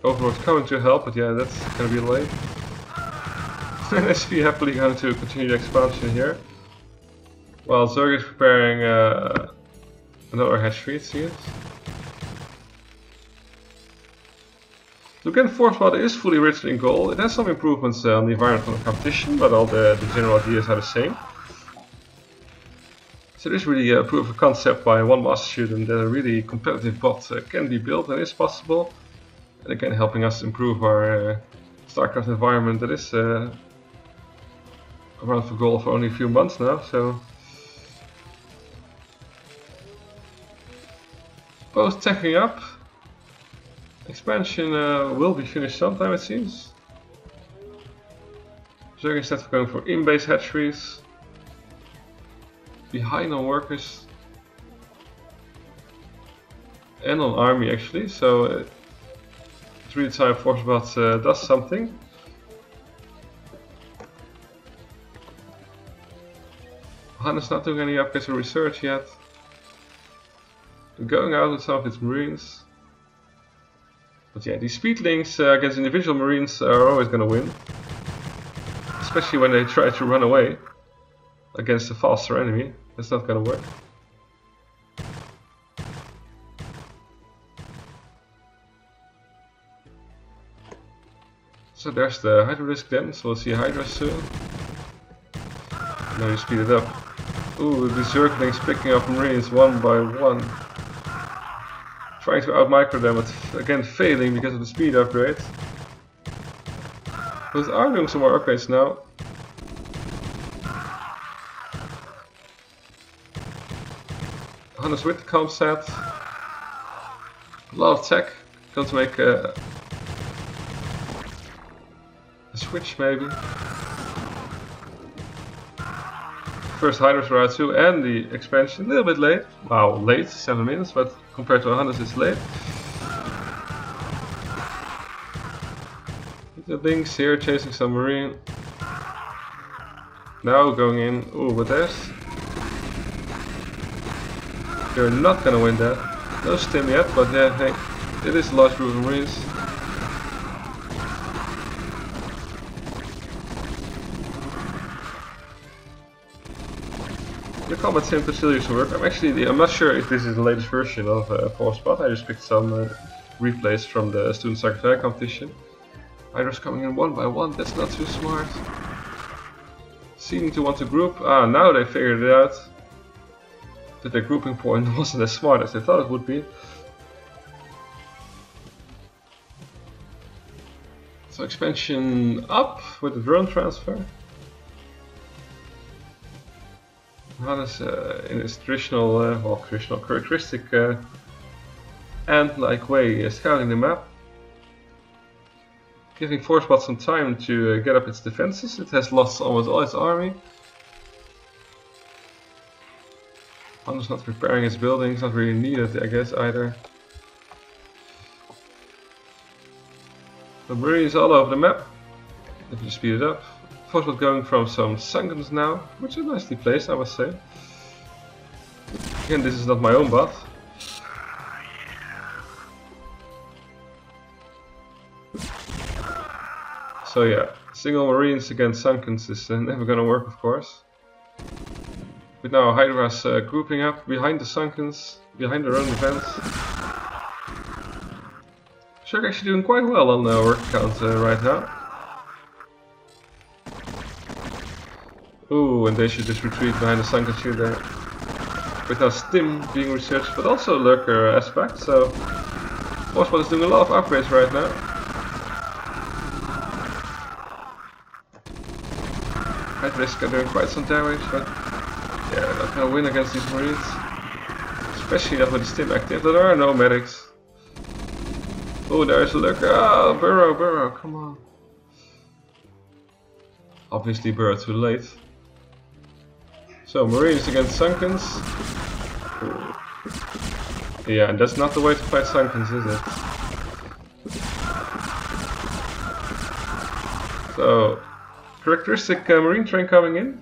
Overlord's coming to help, but yeah, that's gonna be late. And SV happily going to continue the expansion here. While Zerg is preparing another hatch tree, it seems. So again, ForceBot is fully written in gold. It has some improvements on the environment from the competition, but all the general ideas are the same. So this is really a proof of concept by one master student that a really competitive bot can be built and is possible. And again, helping us improve our StarCraft environment that is around for gold for only a few months now. So both teching up. Expansion will be finished sometime, it seems. Zerg instead of going for in-base hatcheries. Behind on workers. And on army actually, so it's really time ForceBot does something. Han is not doing any upgrades or research yet. They're going out with some of its Marines. But yeah, these speed links against individual Marines are always going to win. Especially when they try to run away against a faster enemy. That's not going to work. So there's the Hydra risk then, so we'll see Hydra soon. Now you speed it up. Ooh, the Zerglings picking up Marines one by one. Trying to out-micro them, but again failing because of the speed upgrade. But are doing some more upgrades now. Hannes with the comp set. A lot of tech. Going to make a switch maybe. First Hydras are out too, and the expansion a little bit late. Wow, late, 7 minutes, but compared to Hannes it's late. The links here chasing some Marine. Now going in. Ooh, but they're not gonna win that. No stim yet, but yeah, hey, it is a large group of Marines. The combat sim still used to work. I'm not sure if this is the latest version of ForceBot. I just picked some replays from the Student StarCraft AI competition. Hydra's coming in one by one, that's not too smart. Seeming to want to group. Ah, now they figured it out. That their grouping point wasn't as smart as they thought it would be. So expansion up with the drone transfer. Hannes in his traditional characteristic ant-like way scouting the map. Giving ForceBot some time to get up its defenses. It has lost almost all its army. Hannes not repairing his buildings, not really needed, I guess, either. The Marines all over the map. If you speed it up. ForceBot going from some sunkens now, which is nicely placed, I must say. Again, this is not my own bot. So yeah, single Marines against sunkens is never gonna work, of course. But now Hydra's grouping up behind the sunkens, behind their own defense. Shark actually doing quite well on the work count right now. Ooh, and they should just retreat behind the sunken shield there. With now Stim being researched, but also Lurker aspect, so ForceBot is doing a lot of upgrades right now. Hydra's doing quite some damage, but yeah, they're not gonna win against these Marines. Especially not with the Stim active, there are no medics. Oh, there's a Lurker. Oh, burrow, come on. Obviously burrow too late. So, Marines against Sunkens. Ooh. Yeah, and that's not the way to fight Sunkens, is it? So, characteristic Marine train coming in.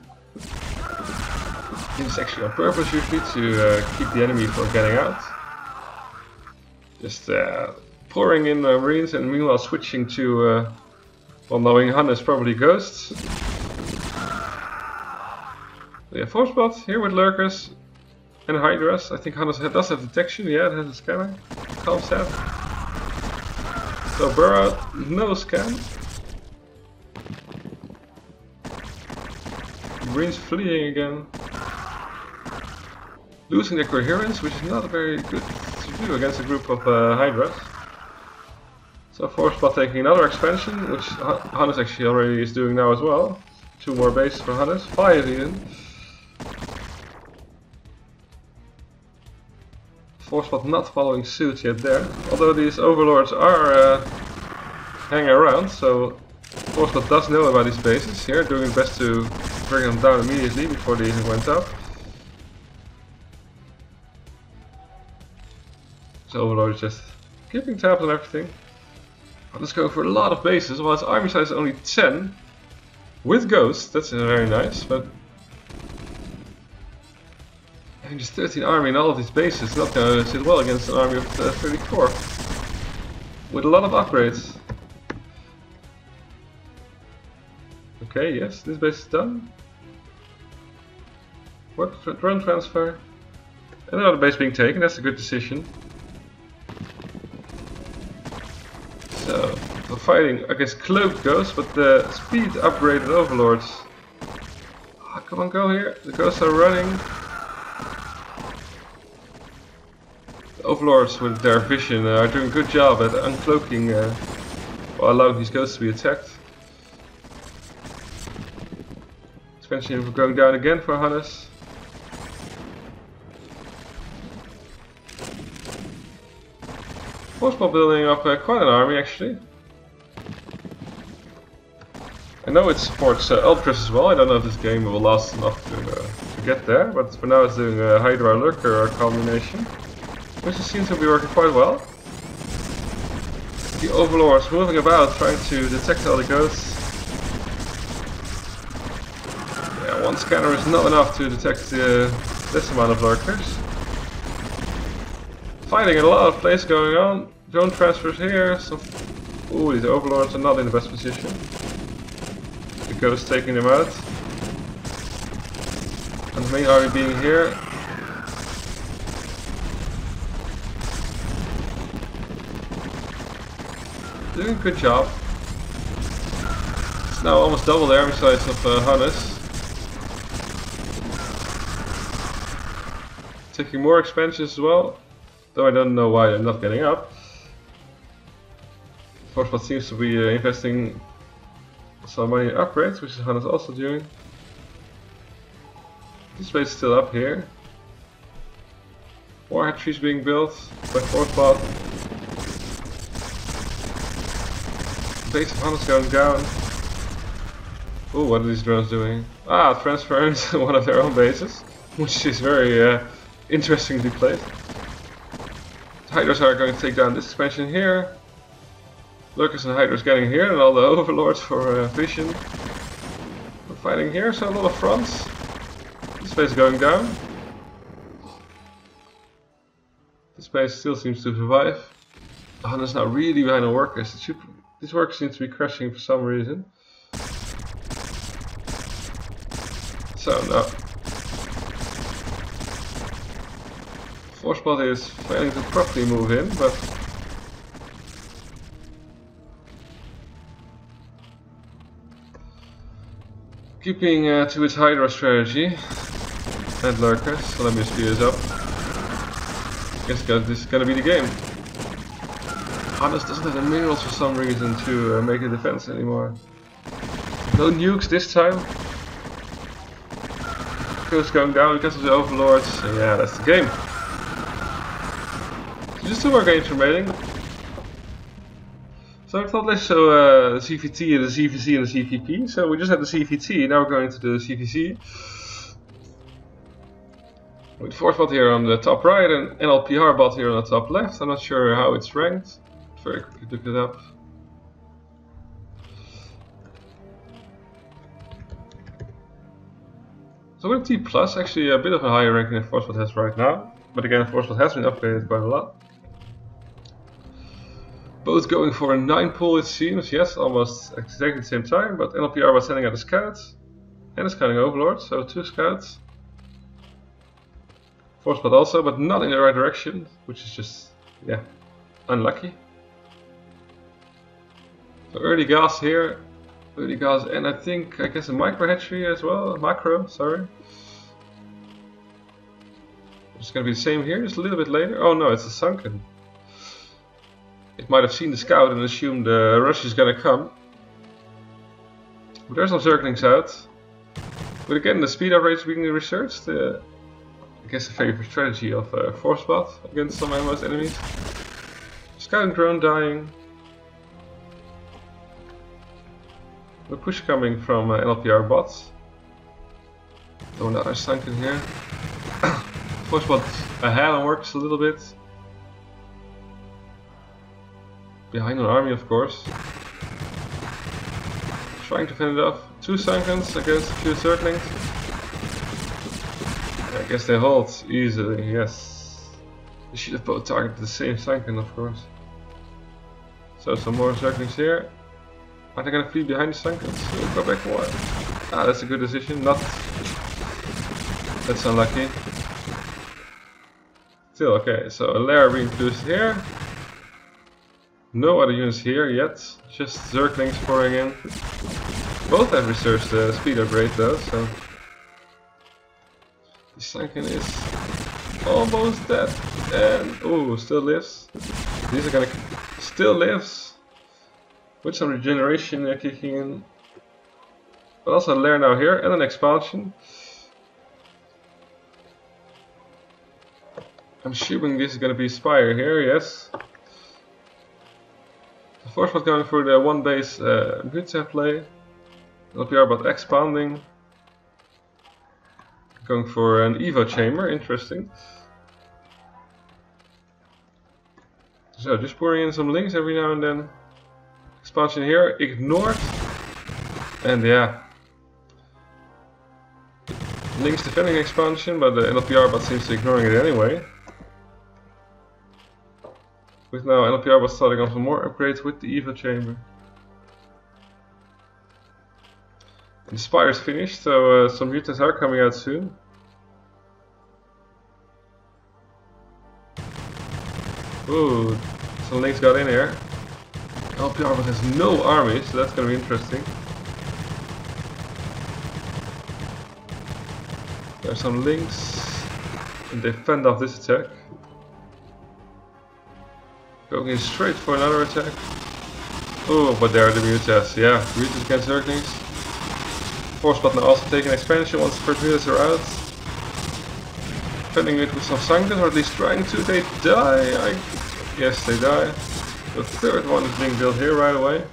It's actually on purpose usually to keep the enemy from getting out. Just pouring in Marines and meanwhile switching to, well, knowing Hannes probably ghosts. Yeah, ForceBot here with Lurkers and Hydras. I think Hannes does have detection, yeah, it has a scanner. Helps out. So burrow, no scan. Marines fleeing again. Losing their coherence, which is not very good to do against a group of Hydras. So ForceBot taking another expansion, which Hannes actually already is doing now as well. 2 more bases for Hannes, 5 even. ForceBot not following suit yet there, although these overlords are hanging around, so ForceBot does know about these bases here, doing his best to bring them down immediately before they even went up. So overlord is just keeping tabs on everything. Let's go for a lot of bases, while his army size is only 10. With ghosts, that's very nice, but having just 13 army in all of these bases is not going to sit well against an army of 34. With a lot of upgrades. Okay, yes, this base is done. What drone transfer? Another base being taken, that's a good decision. So, we're fighting against cloaked ghosts, but the speed upgraded overlords. Oh, come on, go here. The ghosts are running. The overlords with their vision are doing a good job at uncloaking or allowing these ghosts to be attacked. Expansion going down again for Hannes. ForceBot building up quite an army actually. I know it supports Ultras as well. I don't know if this game will last enough to get there, but for now it's doing a Hydra Lurker combination, which seems to be working quite well. The overlords moving about trying to detect all the ghosts. Yeah, one scanner is not enough to detect this amount of lurkers. Fighting in a lot of places going on. Drone transfers here. Ooh, these overlords are not in the best position. The ghost taking them out. And the main army being here. Doing a good job. It's now almost double the army size of Hannes. Taking more expansions as well. Though I don't know why they're not getting up. ForceBot seems to be investing some money in upgrades, which is Hannes also doing. This base is still up here. More hatcheries being built by ForceBot. Base of Hannes going down. Ooh, what are these drones doing? Ah, transferring one of their own bases, which is very interestingly played. The Hydras are going to take down this expansion here. Lurkers and Hydras getting here, and all the Overlords for vision. We're fighting here, so a lot of fronts. This base going down. This base still seems to survive. Oh, that's now really behind the workers. These workers seem to be crashing for some reason. So no. ForceBot is failing to properly move in, but keeping to its Hydra strategy and Lurkers. So let me speed this up. I guess this is gonna be the game. Hannes doesn't have the minerals for some reason to make a defense anymore. No nukes this time. Coast going down because of the Overlords. So yeah, that's the game. So just 2 more games remaining. So I thought let's show the CVT and the CVC and the CVP. So we just had the CVT, now we're going to the CVC. With ForceBot here on the top right and NLPR bot here on the top left. I'm not sure how it's ranked. Very quickly look it up. So with T+, actually a bit of a higher ranking than ForceBot has right now. But again, ForceBot has been upgraded quite a lot. Both going for a 9 pull it seems, yes, almost exactly the same time. But NLPR was sending out a scout and a scouting overlord, so 2 scouts. ForceBot also, but not in the right direction, which is just, yeah, unlucky. So early gas here, early gas, and I guess a micro hatchery as well, macro, sorry. It's gonna be the same here, just a little bit later. Oh no, it's a sunken. It might have seen the scout and assumed the rush is gonna come. But there's some circlings out. But again, the speed up rate is being researched. I guess the favorite strategy of ForceBot against some most enemies. Scouting drone dying. The push coming from LPR bots. So another sunken here. ForceBot ahead and works a little bit. Behind an army, of course. Trying to fend it off. 2 sunkens against a few circlings. I guess they hold easily, yes. They should have both targeted the same sunken, of course. So some more circlings here. Are they gonna flee behind the sunkens? We'll go back one. Ah, that's a good decision. Not. That's unlucky. Still okay. So a lair reintroduced here. No other units here yet. Just zerglings pouring in. Both have researched the speed upgrade though, so. The sunken is almost dead. And oh, still lives. These are gonna still lives. With some regeneration kicking in. But also a lair now here and an expansion. I'm assuming this is gonna be Spire here, yes. The ForceBot going for the 1 base Mutsa play. LPR bot expanding. Going for an Evo chamber, interesting. So just pouring in some links every now and then. Expansion here, ignored. And yeah. Links defending expansion, but the LPR bot seems to be ignoring it anyway. With now LPR bot starting on some more upgrades with the Evo chamber. The Spire is finished, so some mutants are coming out soon. Ooh, some links got in here. LPR has no army, so that's gonna be interesting. There's some links, and they fend off this attack. Going in straight for another attack. Oh, but there are the mutants, yeah, mutants against zerglings. ForceBot now also taking expansion once the first mutants are out. Defending it with some sunkens, or at least trying to. They die. Yes, they die. The third one is being built here right away.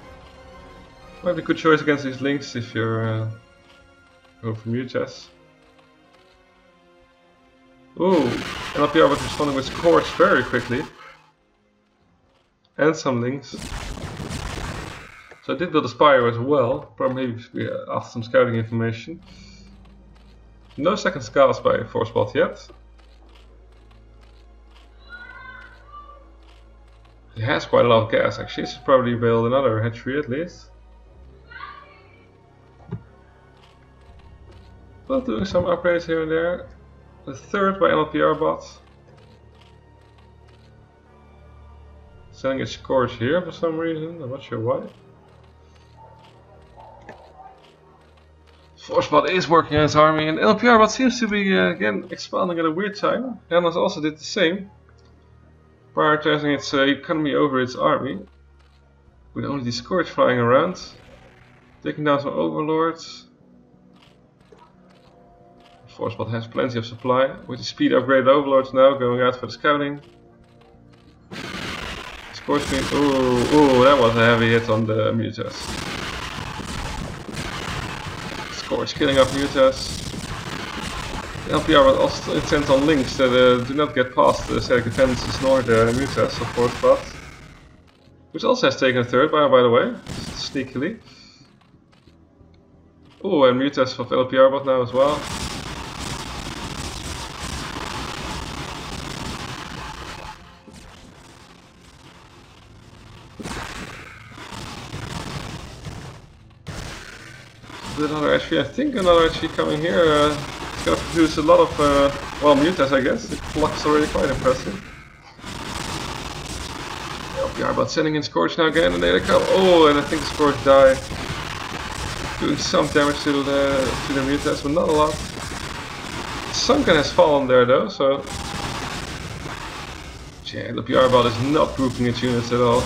Might be a good choice against these links if you're going for mutants. Ooh. LPR was responding with Scorch very quickly. And some links. So I did build a Spire as well, probably after some scouting information. No second scouts by ForceBot yet. He has quite a lot of gas actually, so probably build another hatchery at least. But doing some upgrades here and there. The third by LPR bot. Sending a Scorch here for some reason, I'm not sure why. ForceBot is working on his army, and LPR bot seems to be again expanding at a weird time. Hannes also did the same, prioritizing its economy over its army, with only the Scorch flying around, taking down some overlords. ForceBot has plenty of supply, with the speed upgraded overlords now going out for the scouting. Scorch speed, ooh, that was a heavy hit on the mutas. Scorch killing off mutas. LPR was also intent on links that do not get past the static defenses nor the mutas of ForceBot, which also has taken a third by the way, sneakily. Oh, and mutas of LPR bot now as well. Another hatchery, I think another hatchery coming here. It's gonna produce a lot of, well, mutas I guess. The clock is already quite impressive. LPR bot sending in Scorch now again, and there they come. Oh, and I think the Scorch died. Doing some damage to the mutas, but not a lot. Sunken has fallen there though, so... Yeah, LPR bot is not grouping its units at all.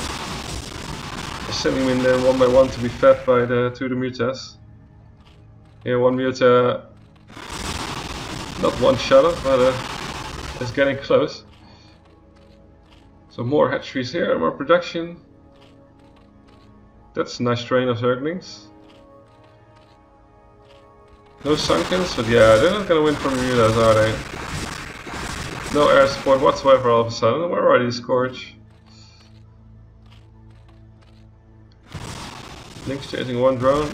Sending them in there one by one to be fed by the mutas. Here one muta, not one shot, but it's getting close. So more hatcheries here, more production. That's a nice train of Zerglings. No Sunkens, but yeah, they're not gonna win from the mutas, are they? No air support whatsoever all of a sudden. Where are these Scorch? Lynx chasing one drone.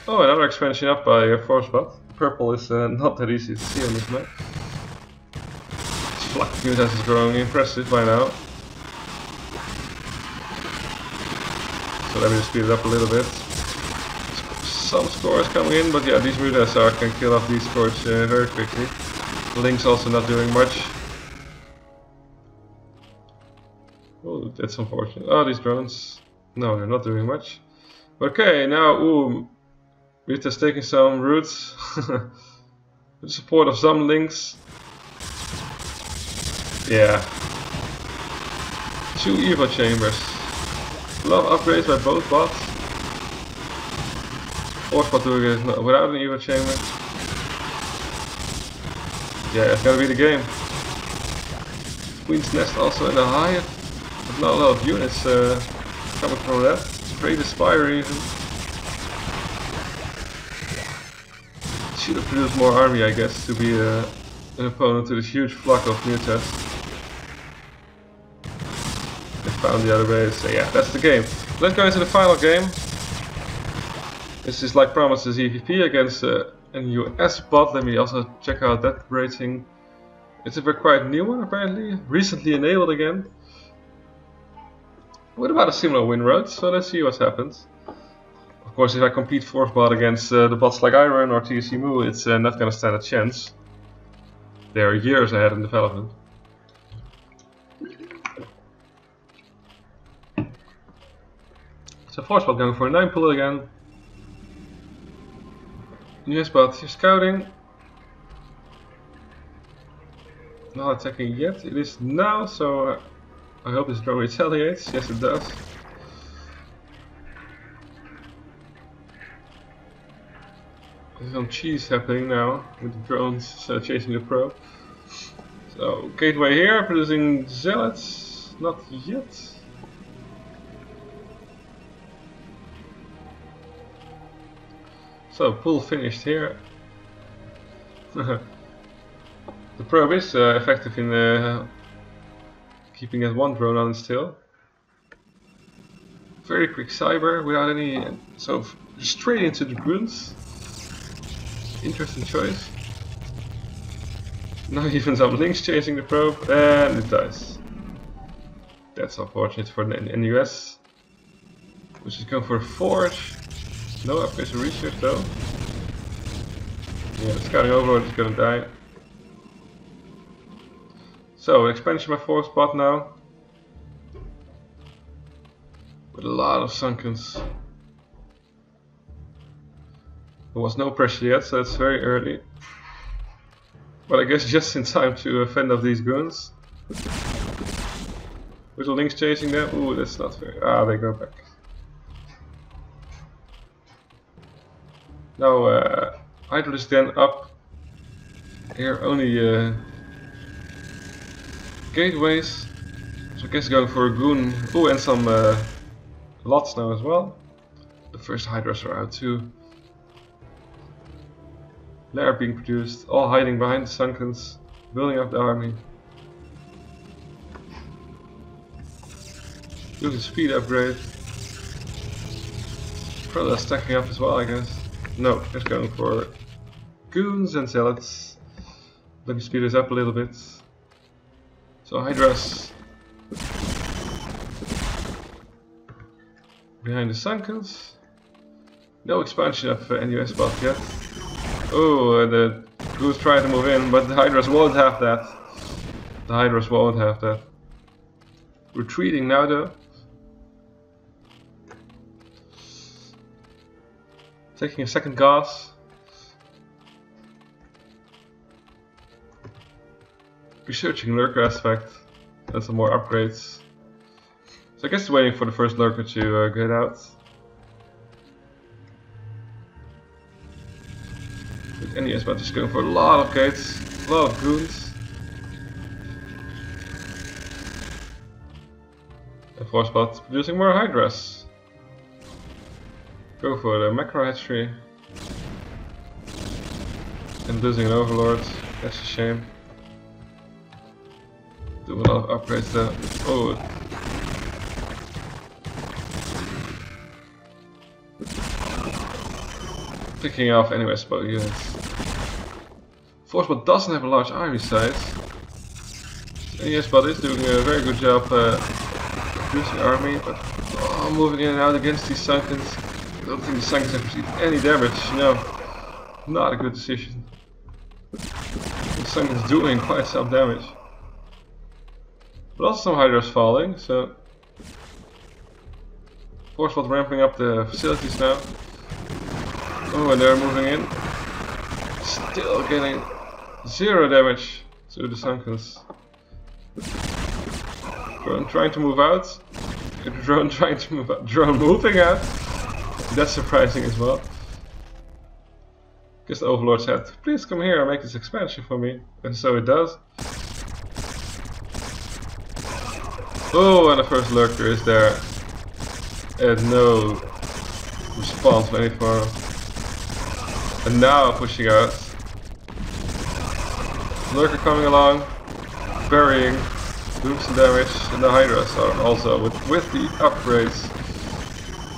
Oh, another expansion up by ForceBot. Purple is not that easy to see on this map. This flak of mutas is growing impressive by now. So let me just speed it up a little bit. Some scores coming in, but yeah, these mutas can kill off these Scorch very quickly. Lynx also not doing much. Oh, that's unfortunate. Oh, these drones. No, they're not doing much. Okay, now, ooh. Mutas taking some roots. With the support of some links. Yeah. 2 Evo chambers. A lot of upgrades by both bots. ForceBot doing it without an Evo chamber. Yeah, it's gonna be the game. Queen's Nest also in the Hive. But not a lot of units coming from that. Great Spire even. Should have produced more army, I guess, to be an opponent to this huge flock of mutas. They found the other way, so yeah, that's the game. Let's go into the final game. This is like promised as EVP against a US bot. Let me also check out that rating. It's a very quite new one apparently, recently enabled again. With about a similar win rate, so let's see what happens. Of course, if I compete ForceBot against the bots like Iron or TC Moo, it's not gonna stand a chance. They are years ahead in development. So ForceBot going for a 9 pull again. US bot, you're scouting. Not attacking yet, it is now, so I hope this drone retaliates. Yes, it does. There's some cheese happening now with the drones chasing the probe. So, gateway here, producing zealots. Not yet. So, pull finished here. The probe is effective in keeping that one drone on its tail. Very quick cyber without any, so straight into the grunts. Interesting choice. Not even some links chasing the probe, and it dies. That's unfortunate for the NUS, which is going for a forge. No upgrades or research though. Yeah, the scouting overlord is gonna die. So, expansion by ForceBot now. With a lot of sunkens. There was no pressure yet, so it's very early. But I guess just in time to fend off these goons. With the links chasing them. Ooh, that's not fair. Ah, they go back. Now, AIIDE is then up. Here only gateways. So I guess going for a goon. Ooh, and some lots now as well. The first Hydras are out too. Lair being produced, all hiding behind the sunkens, building up the army. Doing a speed upgrade. Probably stacking up as well, I guess. No, just going for goons and zealots. Let me speed this up a little bit. So Hydras behind the sunkens. No expansion of NUS spot yet. Oh, the goons trying to move in, but the Hydras won't have that. The Hydras won't have that. Retreating now though. Taking a second gas. Researching lurker aspect and some more upgrades. So I guess waiting for the first lurker to get out. With NES but just going for a lot of gates, a lot of goons. And ForceBot producing more Hydras. Go for the macro hatchery. And losing an overlord, that's a shame. Do a lot of upgrades there. Oh. Picking off anyway spot units. ForceBot doesn't have a large army size. So yes, but is doing a very good job producing army, but moving in and out against these sunkens. I don't think the sunkens have received any damage, no. Not a good decision. The sunkens doing quite some damage. But also some Hydras falling, so ForceBot ramping up the facilities now. Oh, and they're moving in. Still getting 0 damage to the sunkens. Drone trying to move out. Drone trying to move out. Drone moving out. That's surprising as well. Because the Overlord said, please come here and make this expansion for me. And so it does. Oh, and the first lurker is there. And no response from any form. And now pushing out. Lurker coming along, burying, doing some damage, and the Hydras are also with the upgrades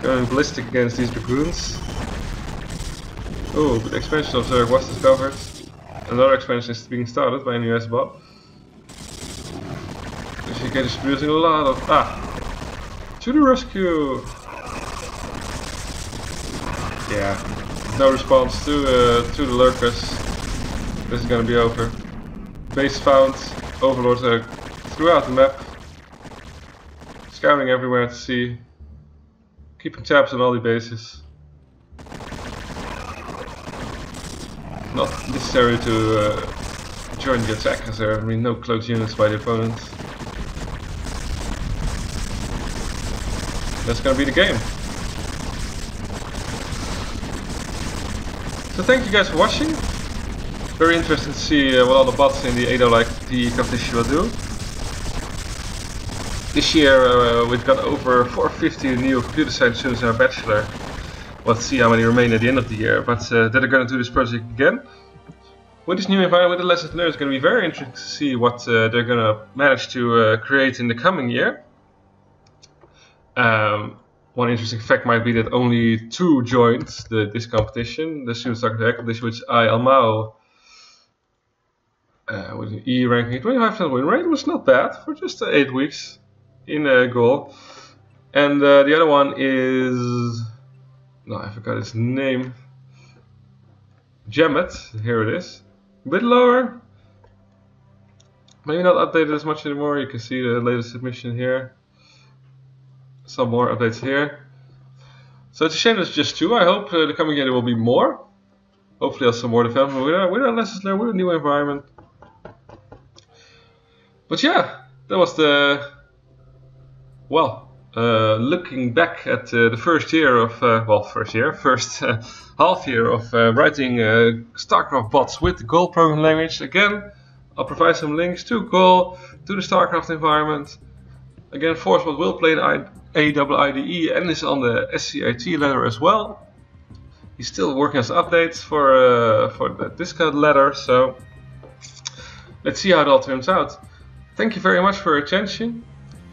going ballistic against these dragoons. Oh, the expansion of Zerg was discovered. Another expansion is being started by NUS bot. SSCAIT is producing a lot of to the rescue! Yeah, no response to the lurkers. This is gonna be over. Base found, overlords are throughout the map. Scouting everywhere to see. Keeping tabs on all the bases. Not necessary to join the attack as there are no close units by the opponents. That's gonna be the game. So thank you guys for watching. Very interesting to see what all the bots in the AIIDE competition will do. This year we've got over 450 new computer science students in our bachelor. We'll see how many remain at the end of the year, but that are going to do this project again. with this new environment, with the lessons learned, it's going to be very interesting to see what they're going to manage to create in the coming year. One interesting fact might be that only 2 joined this competition, the Student StarCraft AI competition, which Almao with an E ranking, 25% win rate was not bad for just 8 weeks in goal. And the other one is, no, I forgot his name, Jamet, here it is, a bit lower, maybe not updated as much anymore. You can see the latest submission here, some more updates here. So it's a shame there's just 2. I hope the coming year there will be more, hopefully also more development with our lessons learned, with a new environment. But yeah, that was the, well, looking back at the first year of, first half year of writing StarCraft bots with the Go programming language. Again, I'll provide some links to Go, to the StarCraft environment. Again, ForceBot will play an AIIDE and is on the SSCAIT ladder as well. He's still working on updates for the discount ladder, so let's see how it all turns out. Thank you very much for your attention.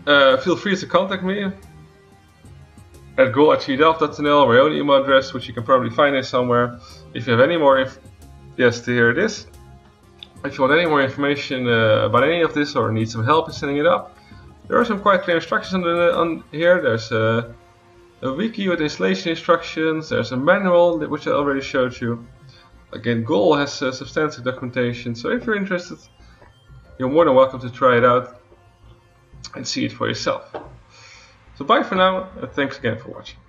Feel free to contact me at go@delft.nl, my own email address, which you can probably find there somewhere. If you have any more yes, here it is. If you want any more information about any of this or need some help in setting it up, there are some quite clear instructions on here. There's a wiki with installation instructions. There's a manual which I already showed you. Again, Goal has substantive documentation, so if you're interested, you're more than welcome to try it out and see it for yourself. So bye for now, and thanks again for watching.